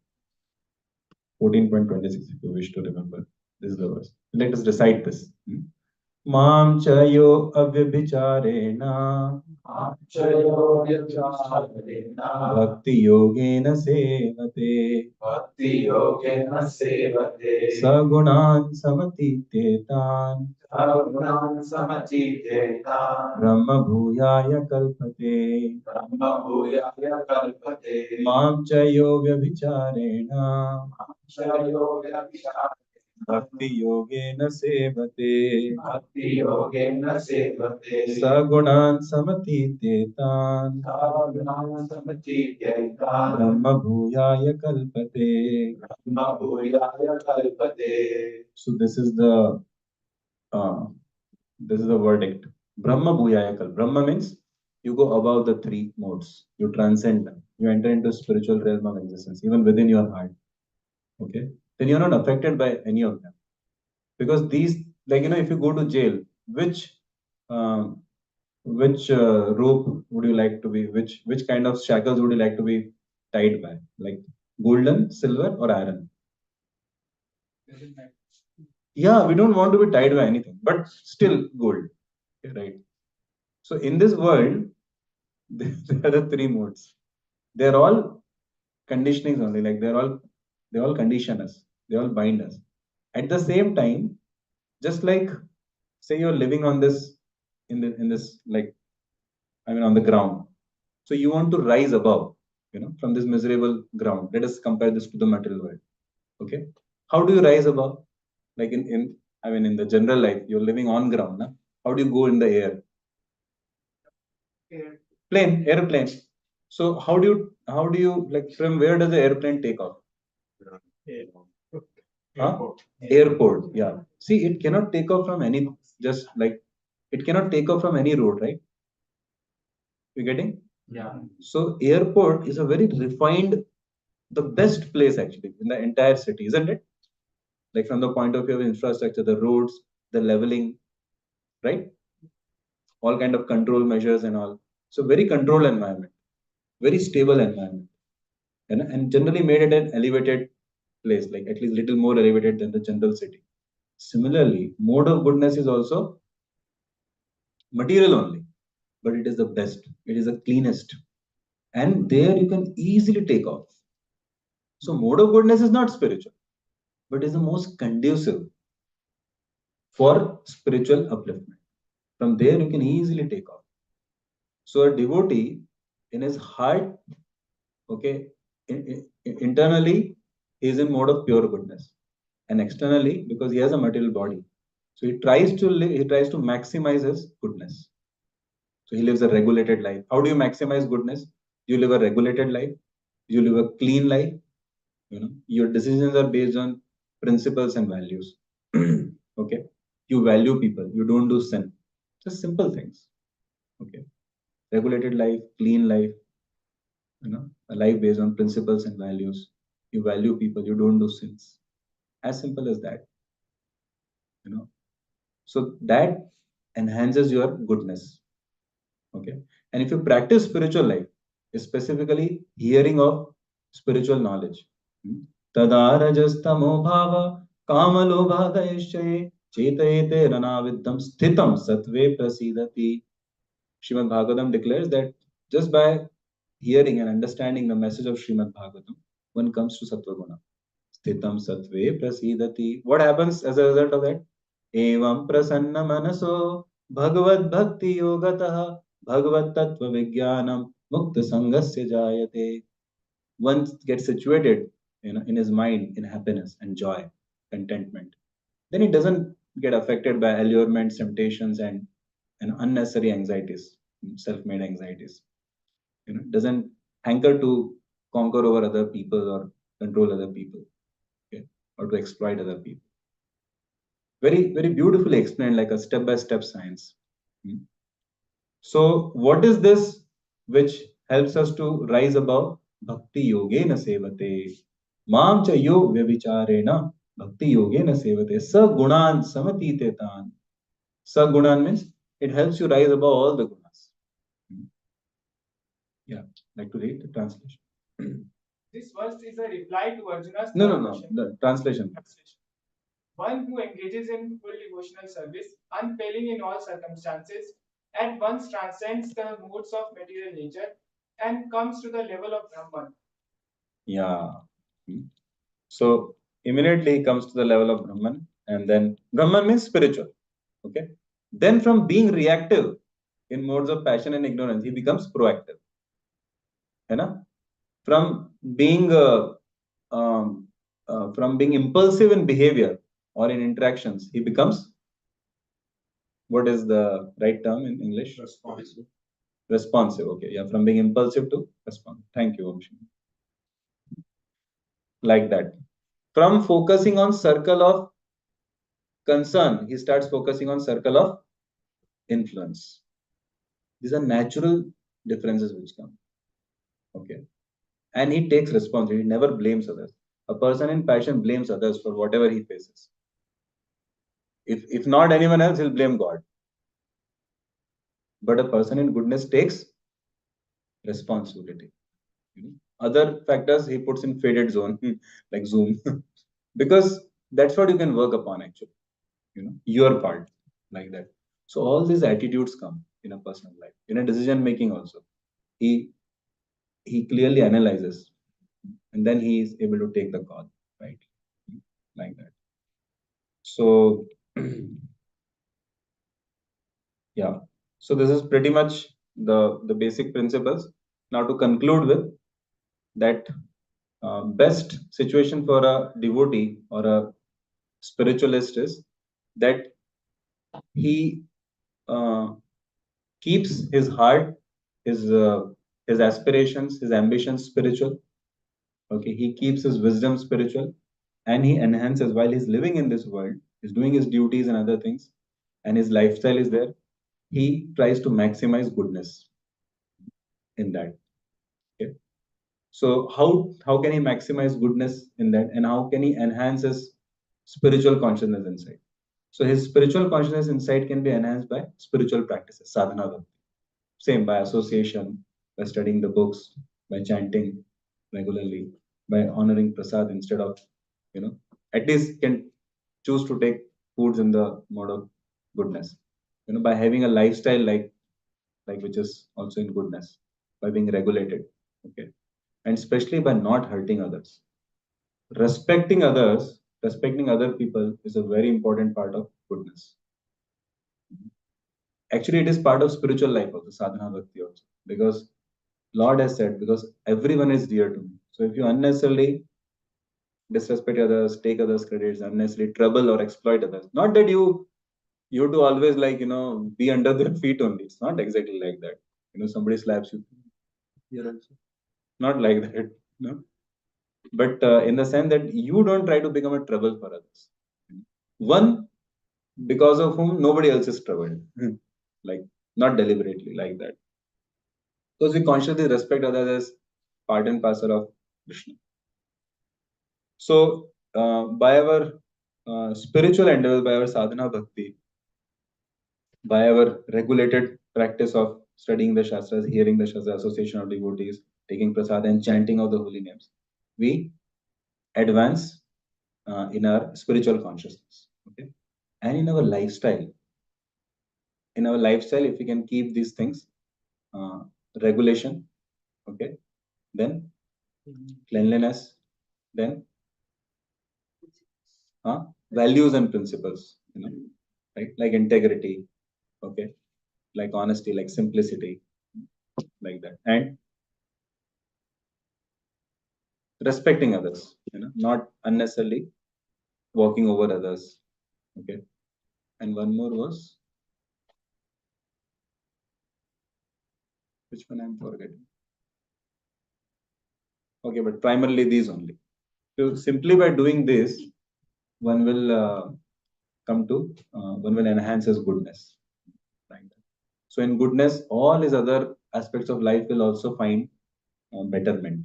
14.26, if you wish to remember. This is the verse. Let us recite this. Mam chayo avyabhicharena Bhakti yogena sevate. Bhakti yogena sevate. Sagunan samatitetan. Sagunan samatitetan. Brahma bhuyaya kalpate. Brahma bhuyaya kalpate. Mam chayo vyabhicharena. Chayo vyabhicharena. Bhakti yogena sevate. Bhakti yogena sevate. Sagunan samatitetan. Sagunan samatitetan. Brahma bhuyaya kalpate. Brahma bhuyaya kalpate. So uh, this is the verdict. Brahma bhuyaya kalpate. Brahma means you go above the three modes. You transcend them. You enter into spiritual realm of existence, even within your heart. Okay, then you're not affected by any of them, because these, like, if you go to jail, um, which rope would you like to be? Which kind of shackles would you like to be tied by? Like golden, silver, or iron? Yeah, we don't want to be tied by anything, but still gold, right? So in this world, there are the three modes. They're all conditionings only. Like they all condition us. They all bind us. At the same time, just like, say you're living on this, in this, like, on the ground. So you want to rise above, from this miserable ground. Let us compare this to the material world. Okay, how do you rise above? Like in the general life, you're living on ground. Na? How do you go in the air? Airplane. So how do you like, from where does the airplane take off? Airport. Yeah. See, it cannot take off from any, just like it cannot take off from any road, right? You getting? Yeah. So airport is a very refined, the best place actually in the entire city, isn't it? Like from the point of view of infrastructure, the roads, the leveling, right? All kind of control measures and all. So very controlled environment, very stable environment, and generally made at an elevated place, like at least little more elevated than the general city. Similarly, mode of goodness is also material only, but it is the best. It is the cleanest, and there you can easily take off. So mode of goodness is not spiritual, but is the most conducive for spiritual upliftment. From there, you can easily take off. So a devotee in his heart, okay, internally, he is in mode of pure goodness, and externally, because he has a material body, so he tries to live, he tries to maximize his goodness. So he lives a regulated life. How do you maximize goodness? You live a regulated life. You live a clean life. Your decisions are based on principles and values. Okay, you value people. You don't do sin. Just simple things. Okay, regulated life, clean life. A life based on principles and values. You value people. You don't do sins. As simple as that. So that enhances your goodness. Okay, and if you practice spiritual life, specifically hearing of spiritual knowledge, tadarajastamo bhava kamalobhadayaschaye chetayete ranaviddham sthitam satve prasidati. Srimad Bhagavatam declares that just by hearing and understanding the message of Srimad Bhagavatam, one comes to Sattva Guna. Sthitam Sattve Prasidati. What happens as a result of that? Evam Prasanna Manaso Bhagavad Bhakti Yogatah Bhagavad Tattva Vijnanam Mukta Sangasya Jayate. One gets situated in his mind in happiness and joy, contentment. Then he doesn't get affected by allurements, temptations, and unnecessary anxieties, self-made anxieties. Doesn't hanker to conquer over other people or control other people, okay, or to exploit other people. Very, very beautifully explained, like a step-by-step science. So, what is this which helps us to rise above? Bhakti yogena sevate. Mam cha yog vyavicharena bhakti yogena sevate. Sa gunan samatitetan. Sa gunan means it helps you rise above all the gunas. Yeah, like to read the translation. This verse is a reply to Arjuna's No. question. The translation. One who engages in full devotional service, unfailing in all circumstances, and once transcends the modes of material nature and comes to the level of Brahman. Yeah. So immediately he comes to the level of Brahman, and then Brahman means spiritual. Okay. Then from being reactive in modes of passion and ignorance, he becomes proactive. You know? From being impulsive in behavior or in interactions, he becomes, what is the right term in English? Responsive. Responsive. Okay. Yeah. From being impulsive to responsive. Thank you, Vamshi. Like that. From focusing on circle of concern, he starts focusing on circle of influence. These are natural differences which come. Okay. And he takes responsibility. He never blames others. A person in passion blames others for whatever he faces. If not anyone else, he'll blame God. But a person in goodness takes responsibility. Other factors he puts in faded zone, like Zoom, because that's what you can work upon actually. Your part, like that. So all these attitudes come in a personal life, in a decision making also. He clearly analyzes, and then he is able to take the call, right? Like that. So yeah. So this is pretty much the basic principles. Now to conclude with that, best situation for a devotee or a spiritualist is that he keeps his heart, his aspirations, his ambitions spiritual. Okay, he keeps his wisdom spiritual, and he enhances while he's living in this world. He's doing his duties and other things, and his lifestyle is there. He tries to maximize goodness in that. Okay, so how can he maximize goodness in that, and how can he enhance his spiritual consciousness inside? So his spiritual consciousness inside can be enhanced by spiritual practices, sadhana. Same by association, by studying the books, by chanting regularly, by honoring prasad instead of, at least can choose to take foods in the mode of goodness. By having a lifestyle like which is also in goodness, by being regulated. Okay. And especially by not hurting others. Respecting other people is a very important part of goodness. Actually, it is part of spiritual life also, sadhana bhakti also, because Lord has said, because everyone is dear to me. So if you unnecessarily disrespect others, take others' credits, unnecessarily trouble or exploit others, not that you have to always be under their feet only. It's not exactly like that. Somebody slaps you here also. Not like that. But in the sense that you don't try to become a trouble for others. One, because of whom nobody else is troubled. Like, not deliberately like that. Because we consciously respect others as part and parcel of Krishna. So, by our spiritual endeavor, by our sadhana bhakti, by our regulated practice of studying the Shastras, hearing the Shastra, association of devotees, taking prasad and chanting of the holy names, we advance in our spiritual consciousness. Okay? And in our lifestyle, if we can keep these things, regulation, okay, then cleanliness, then values and principles, right? Like integrity, okay, like honesty, like simplicity, like that, and respecting others, not unnecessarily walking over others, okay. And one more was, which one I'm forgetting? Okay, but primarily these only. So simply by doing this, one will one will enhance his goodness. Right? So in goodness, all his other aspects of life will also find betterment.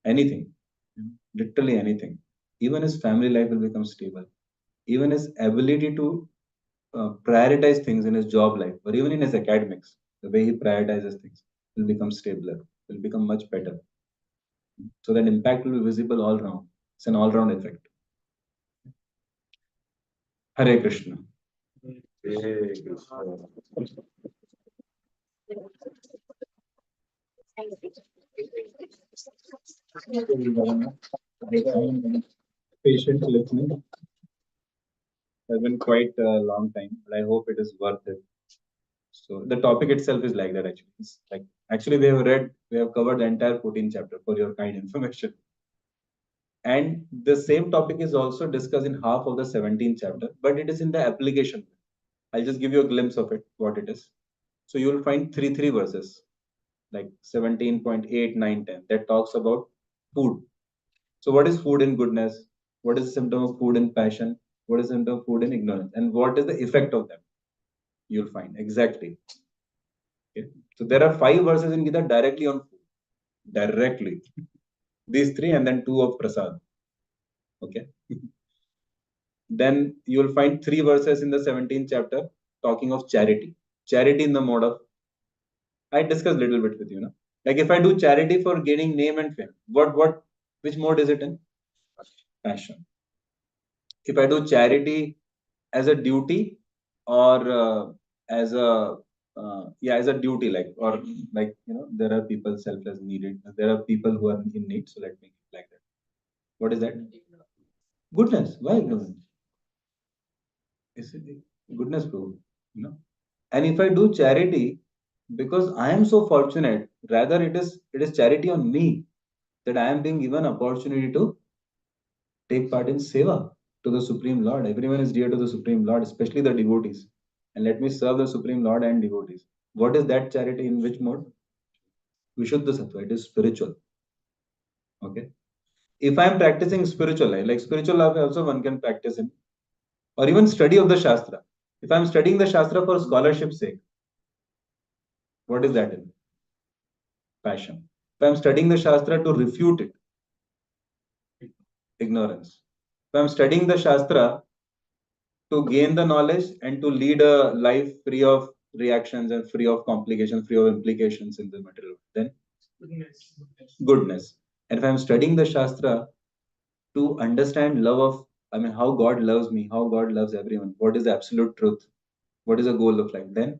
Anything, literally anything. Even his family life will become stable. Even his ability to prioritize things in his job life, or even in his academics, the way he prioritizes things will become stabler, will become much better. So that impact will be visible all round. It's an all-round effect. Hare Krishna. Hare Krishna. Patient listening has been quite a long time, but I hope it is worth it. So the topic itself is like that actually. It's like actually we have covered the entire 14th chapter for your kind information. And the same topic is also discussed in half of the 17th chapter, but it is in the application. I'll just give you a glimpse of it, what it is. So you will find three verses, like 17.8, 9, 10, that talks about food. So what is food in goodness? What is the symptom of food in passion? What is the symptom of food in ignorance? And what is the effect of them? You'll find exactly. Okay. So there are 5 verses in Gita directly on food. Directly. These 3 and then 2 of Prasad. Okay. Then you will find 3 verses in the 17th chapter talking of charity. Charity in the mode of, I discussed a little bit with you, know. Like if I do charity for gaining name and fame, which mode is it in? Passion. If I do charity as a duty or as a as a duty, like, or like, you know, there are people selfless needed, there are people who are in need, so let me like that. What is that? Goodness. Why ignorance? Is it goodness, Prabhu? You know. And if I do charity because I am so fortunate, rather it is charity on me that I am being given opportunity to take part in seva to the Supreme Lord. Everyone is dear to the Supreme Lord, especially the devotees. And let me serve the Supreme Lord and devotees. What is that charity in which mode? Vishuddha Sattva. It is spiritual. Okay. If I am practicing spiritual life, like spiritual life also one can practice in, or even study of the Shastra. If I am studying the Shastra for scholarship's sake, what is that in? Passion. If I am studying the Shastra to refute it, ignorance. If I am studying the Shastra to gain the knowledge and to lead a life free of reactions and free of complications, free of implications in the material, then goodness. And if I'm studying the Shastra to understand love of, I mean, how God loves me, how God loves everyone, what is the absolute truth, what is the goal of life, then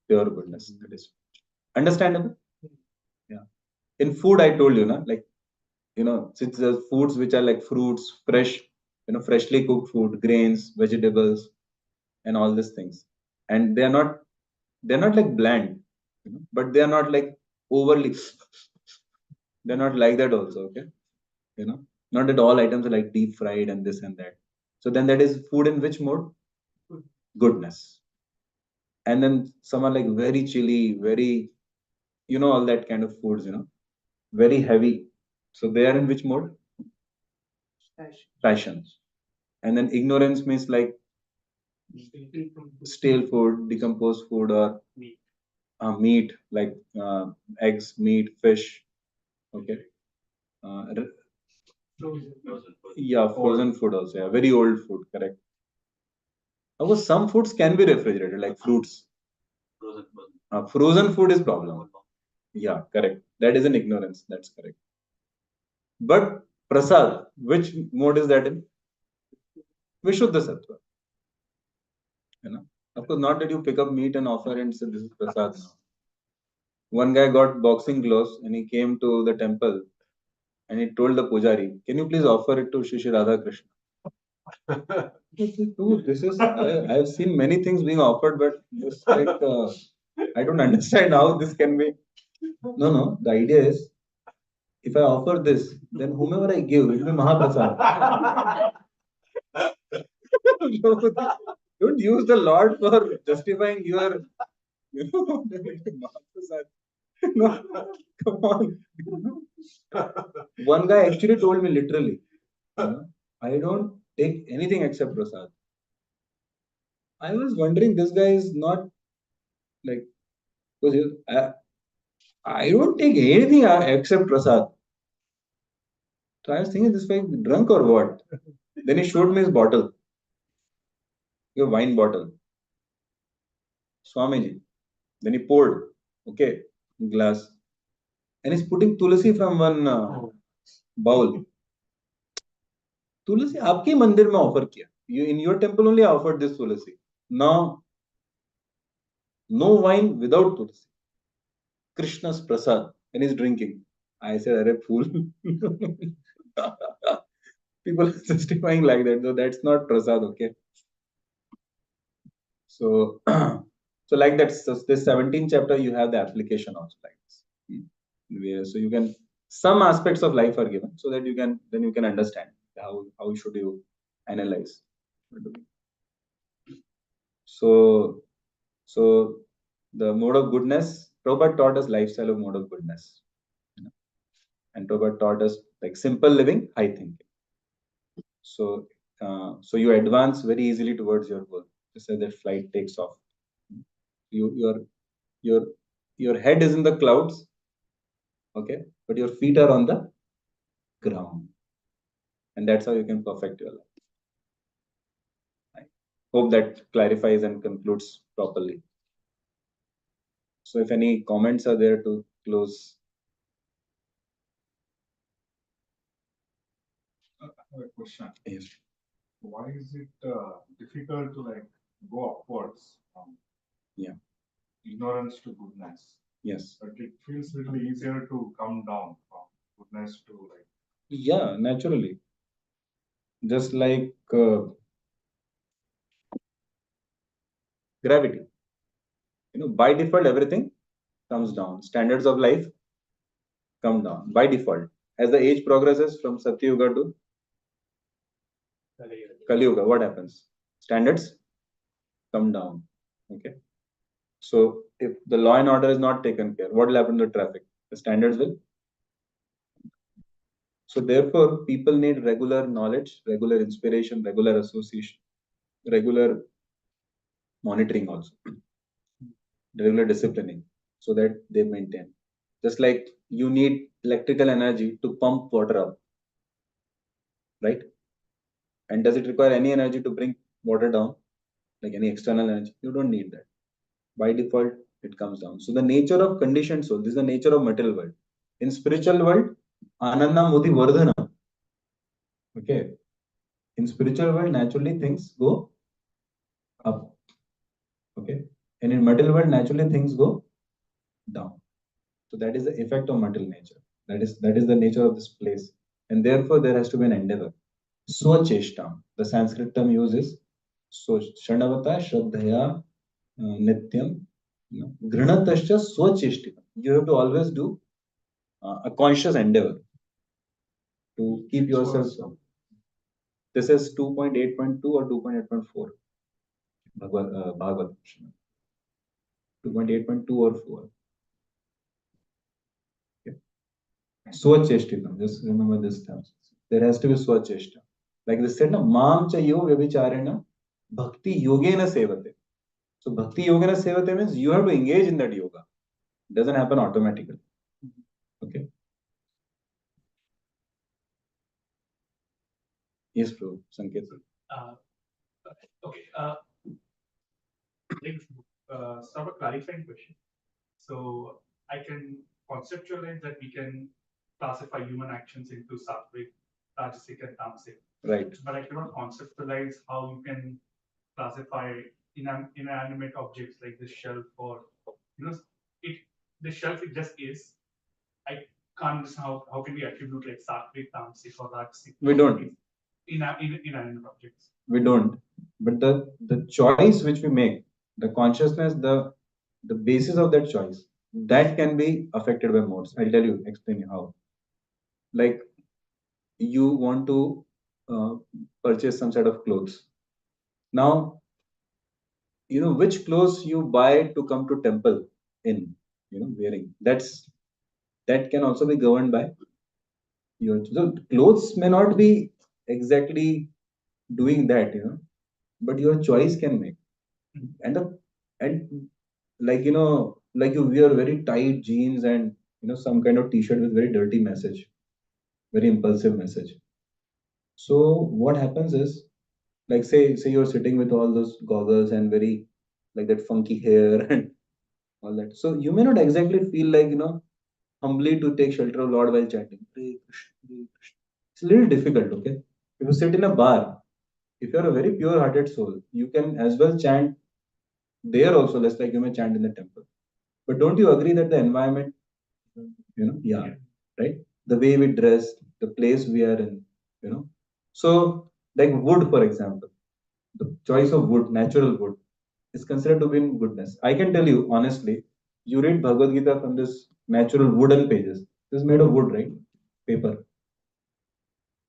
pure goodness. That is understandable. Yeah. In food, I told you, na, like, you know, since the foods which are like fruits, fresh, you know, freshly cooked food, grains, vegetables, and all these things, and they're not like bland, you know, but they are not like overly, they're not like that also. Okay. You know, not that all items are like deep fried and this and that. So then that is food in which mode? Goodness. And then some are like very chilly, very, you know, all that kind of foods, you know, very heavy. So they are in which mode? Passion. And then ignorance means like stale food, decomposed food, or meat, like eggs, meat, fish. Okay. Uh, yeah, frozen food also. Yeah, very old food. Correct. Of course, some foods can be refrigerated, like fruits. Frozen food is problem. Yeah, correct. That is an ignorance. That's correct. But prasad, which mode is that in? Vishuddha sattva. You know, of course, not that you pick up meat and offer and say this is prasad now. One guy got boxing gloves and he came to the temple and he told the pujari, "Can you please offer it to Shri Radha Krishna?" Dude, this is I have seen many things being offered, but this like I don't understand how this can be. No, no. The idea is if I offer this, then whomever I give, it will be Mahaprasad. Don't use the Lord for justifying your, you know, Mahaprasad. No, come on. One guy actually told me literally, you know, I don't take anything except prasad. I was wondering, this guy is not like, because I don't take anything except prasad. So I was thinking, this guy drunk or what? Then he showed me his bottle, your wine bottle. Swamiji. Then he poured, okay, glass. And he's putting tulsi from one bowl. Tulsi आपके मंदिर में offer किया. You in your temple only offered this tulsi. Now No wine without tulsi. Krishna's prasad, and he's drinking. I said, "Arey fool." People are justifying like that, though that's not prasad, okay? So, so like that. So this 17th chapter, you have the application also like this. So you can, some aspects of life are given, so that you can, then you can understand how should you analyze. So, so the mode of goodness, Prabhupada taught us lifestyle of mode of goodness, and Prabhupada taught us like simple living, high thinking. So, so you advance very easily towards your goal. Just as that flight takes off, your your your head is in the clouds, okay, but your feet are on the ground, and that's how you can perfect your life. I hope that clarifies and concludes properly. So, if any comments are there to close. I have a question. Yes. Why is it difficult to like go upwards from ignorance to goodness? Yes. But it feels little easier to come down from goodness to like. Yeah, naturally. Just like gravity. By default, everything comes down. Standards of life come down by default. As the age progresses from Satyuga to Kali Yuga, what happens? Standards come down. Okay. So if the law and order is not taken care, what will happen to traffic? The standards will. So therefore, people need regular knowledge, regular inspiration, regular association, regular monitoring also, regular disciplining, so that they maintain. Just like you need electrical energy to pump water up, right? And does it require any energy to bring water down, like any external energy? You don't need that. By default, it comes down. So the nature of conditioned soul, this is the nature of material world. In spiritual world, Ananda Modi Vardhana. Okay. In spiritual world, naturally things go up. Okay. And in material world, naturally things go down. So that is the effect of material nature. That is the nature of this place. And therefore there has to be an endeavor. Swacheshtam. The Sanskrit term uses so Shanavata Shraddhaya Nityam Grinatascha Swacheshtam. You have to always do a conscious endeavor to keep yourself. This is 2.8.2 or 2.8.4. Bhagavad 2.8.2 or 4. Okay. Swacheshtam. Just remember this term. There has to be swacheshta. Like this said, Mam cha yo vyabhicharena bhakti yogena sevate. So bhakti yogena sevate means you have to engage in that yoga. It doesn't happen automatically. Okay. Yes, Prabhu. Sanket. Okay. Sort of a clarifying question. So I can conceptualize that we can classify human actions into sattvic, rajasic, and tamasic. Right. But I cannot conceptualize how you can classify inanimate objects like this shelf, or the shelf it just is. I can't understand how can we attribute like sattvic, tamasic, or rajasic. We don't. Inanimate objects. We don't. But the choice which we make, the consciousness, the basis of that choice, that can be affected by modes. I'll tell you, explain you how. Like you want to purchase some set of clothes. Now, which clothes you buy to come to temple in, wearing. That can also be governed by your. So clothes may not be exactly doing that, but your choice can make. And like like you wear very tight jeans and some kind of t-shirt with very dirty message, very impulsive message. So what happens is, like say you're sitting with all those goggles and very like that funky hair and all that, so you may not exactly feel like humbly to take shelter of Lord while chanting Hare Krishna, Hare Krishna. It's a little difficult. Okay, if you sit in a bar, if you're a very pure hearted soul, you can as well chant There also, less like you may chant in the temple. But don't you agree that the environment, yeah, right? The way we dress, the place we are in, you know. So, like wood, for example, the choice of wood, natural wood, is considered to be in goodness. I can tell you honestly, you read Bhagavad Gita from this natural wooden pages. This is made of wood, right? Paper.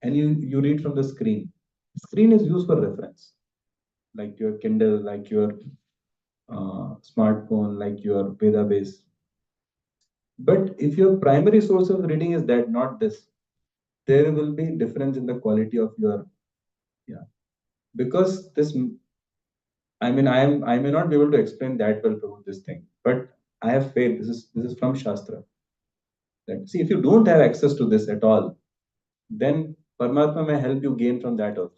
And you read from the screen. Screen is used for reference, like your Kindle, like your smartphone, like your Veda base. But if your primary source of reading is that, not this, there will be difference in the quality of your, yeah. Because this, I may not be able to explain that well to this thing, but I have faith. This is from Shastra. That see, if you don't have access to this at all, then Paramatma may help you gain from that also.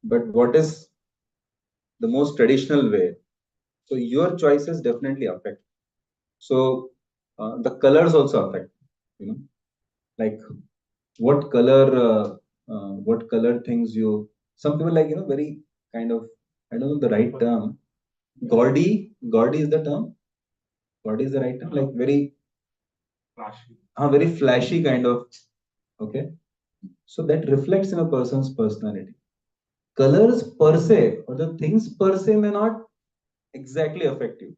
But what is the most traditional way? So your choices definitely affect. So the colors also affect. Like what color things you. Some people like very kind of, I don't know the right term. Gaudy is the term. Gaudy is the right term. Like very flashy kind of. Okay, so that reflects in a person's personality. Colors per se or the things per se may not exactly affect you,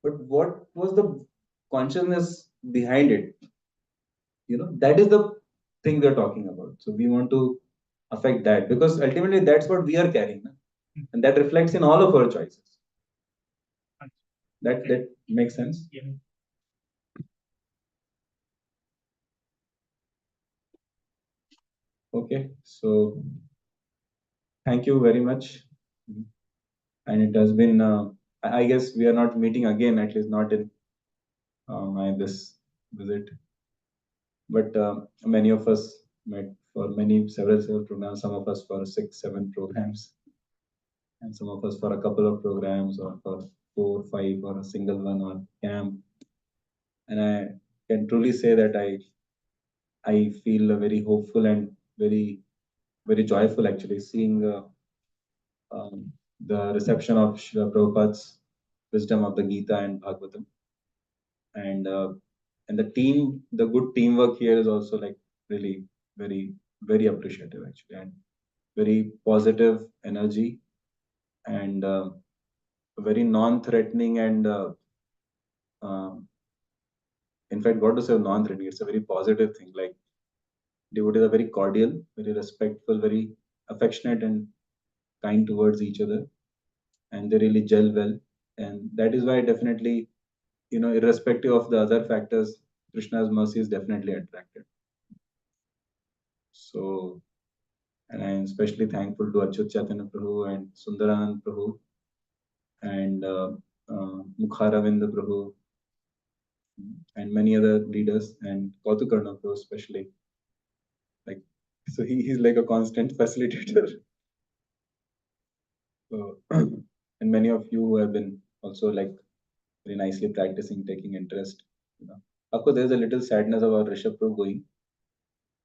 but what was the consciousness behind it? That is the thing we are talking about. So we want to affect that because ultimately that's what we are carrying, and that reflects in all of our choices. That makes sense. Yeah. Okay, so thank you very much, and it has been. I guess we are not meeting again, at least not in my this visit. But many of us met for several programs. Some of us for 6, 7 programs, and some of us for a couple of programs, or for 4, 5, or a single one or camp. And I can truly say that I feel very hopeful and very joyful actually seeing the reception of Srila Prabhupada's wisdom of the Gita and Bhagavatam, and the team, the good teamwork here is also like really very appreciative actually, and very positive energy, and very non-threatening, and um, in fact, what to say non-threatening, it's a very positive thing. Like devotees are very cordial, very respectful, very affectionate and kind towards each other, and they really gel well. And that is why definitely, irrespective of the other factors, Krishna's mercy is definitely attracted. So, and I am especially thankful to Achyuta Prabhu and Sundaranand Prabhu and Mukharavinda Prabhu and many other leaders, and Kautukarna Prabhu especially. Like, so he's like a constant facilitator. So, and many of you have been also like very nicely practicing, taking interest. Of course, there's a little sadness about Rishabh Prabhu going,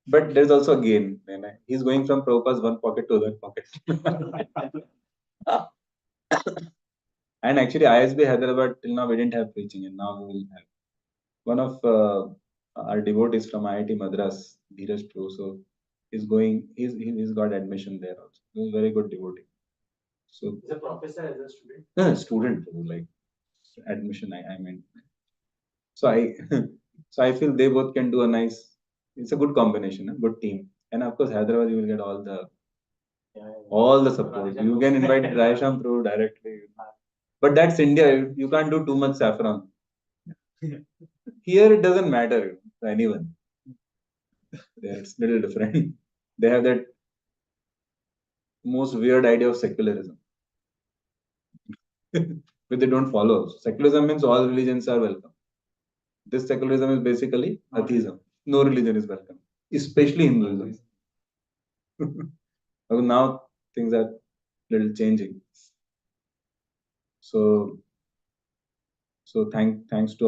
but there's also a gain. He's going from Prabhupada's one pocket to other pocket. And actually, ISB Hyderabad till now we didn't have preaching, and now we will have. One of our devotees from IIT Madras, Dheeraj Prabhu, so he's going. He's got admission there also. He's a very good devotee. So Is a professor as a student? no, student, like admission. I mean, so I so I feel they both can do a nice. It's a good combination, a good team, and of course Hyderabad you will get all the support. You can invite Raisham Prabhu directly, but that's India. You can't do too much saffron. Here it doesn't matter to anyone. There it's little different. They have that most weird idea of secularism, but they don't follow. Secularism means all religions are welcome. This secularism is basically atheism. No religion is welcome, especially Hinduism. Now things are little changing. So thanks to